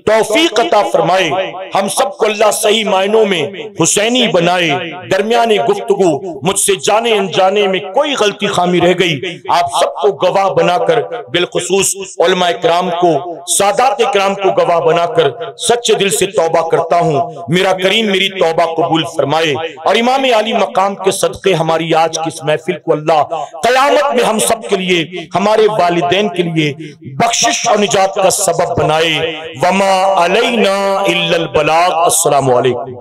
توفیق عطا فرمائے. ہم سب کو اللہ صحیح معنوں میں حسینی بنائے. درمیان گفتگو مجھ سے جانے انجانے میں کوئی غلطی خامی رہ گئی آپ سب کو گواہ بنا کر، بالخصوص علماء کرام کو، سادات کرام کو گواہ بنا کر سچے دل سے توبہ کرتا ہوں. میرا کریم میری توبہ قبول فرمائے اور امام علی مقام کے صدقے ہماری آج کی اس محفل کو اللہ قیامت میں ہم سب کے لیے، ہمارے والدین کے لیے بخشش اور نجات کا سبب بنائے. وما علینا الا البلاغ. السلام علیکم.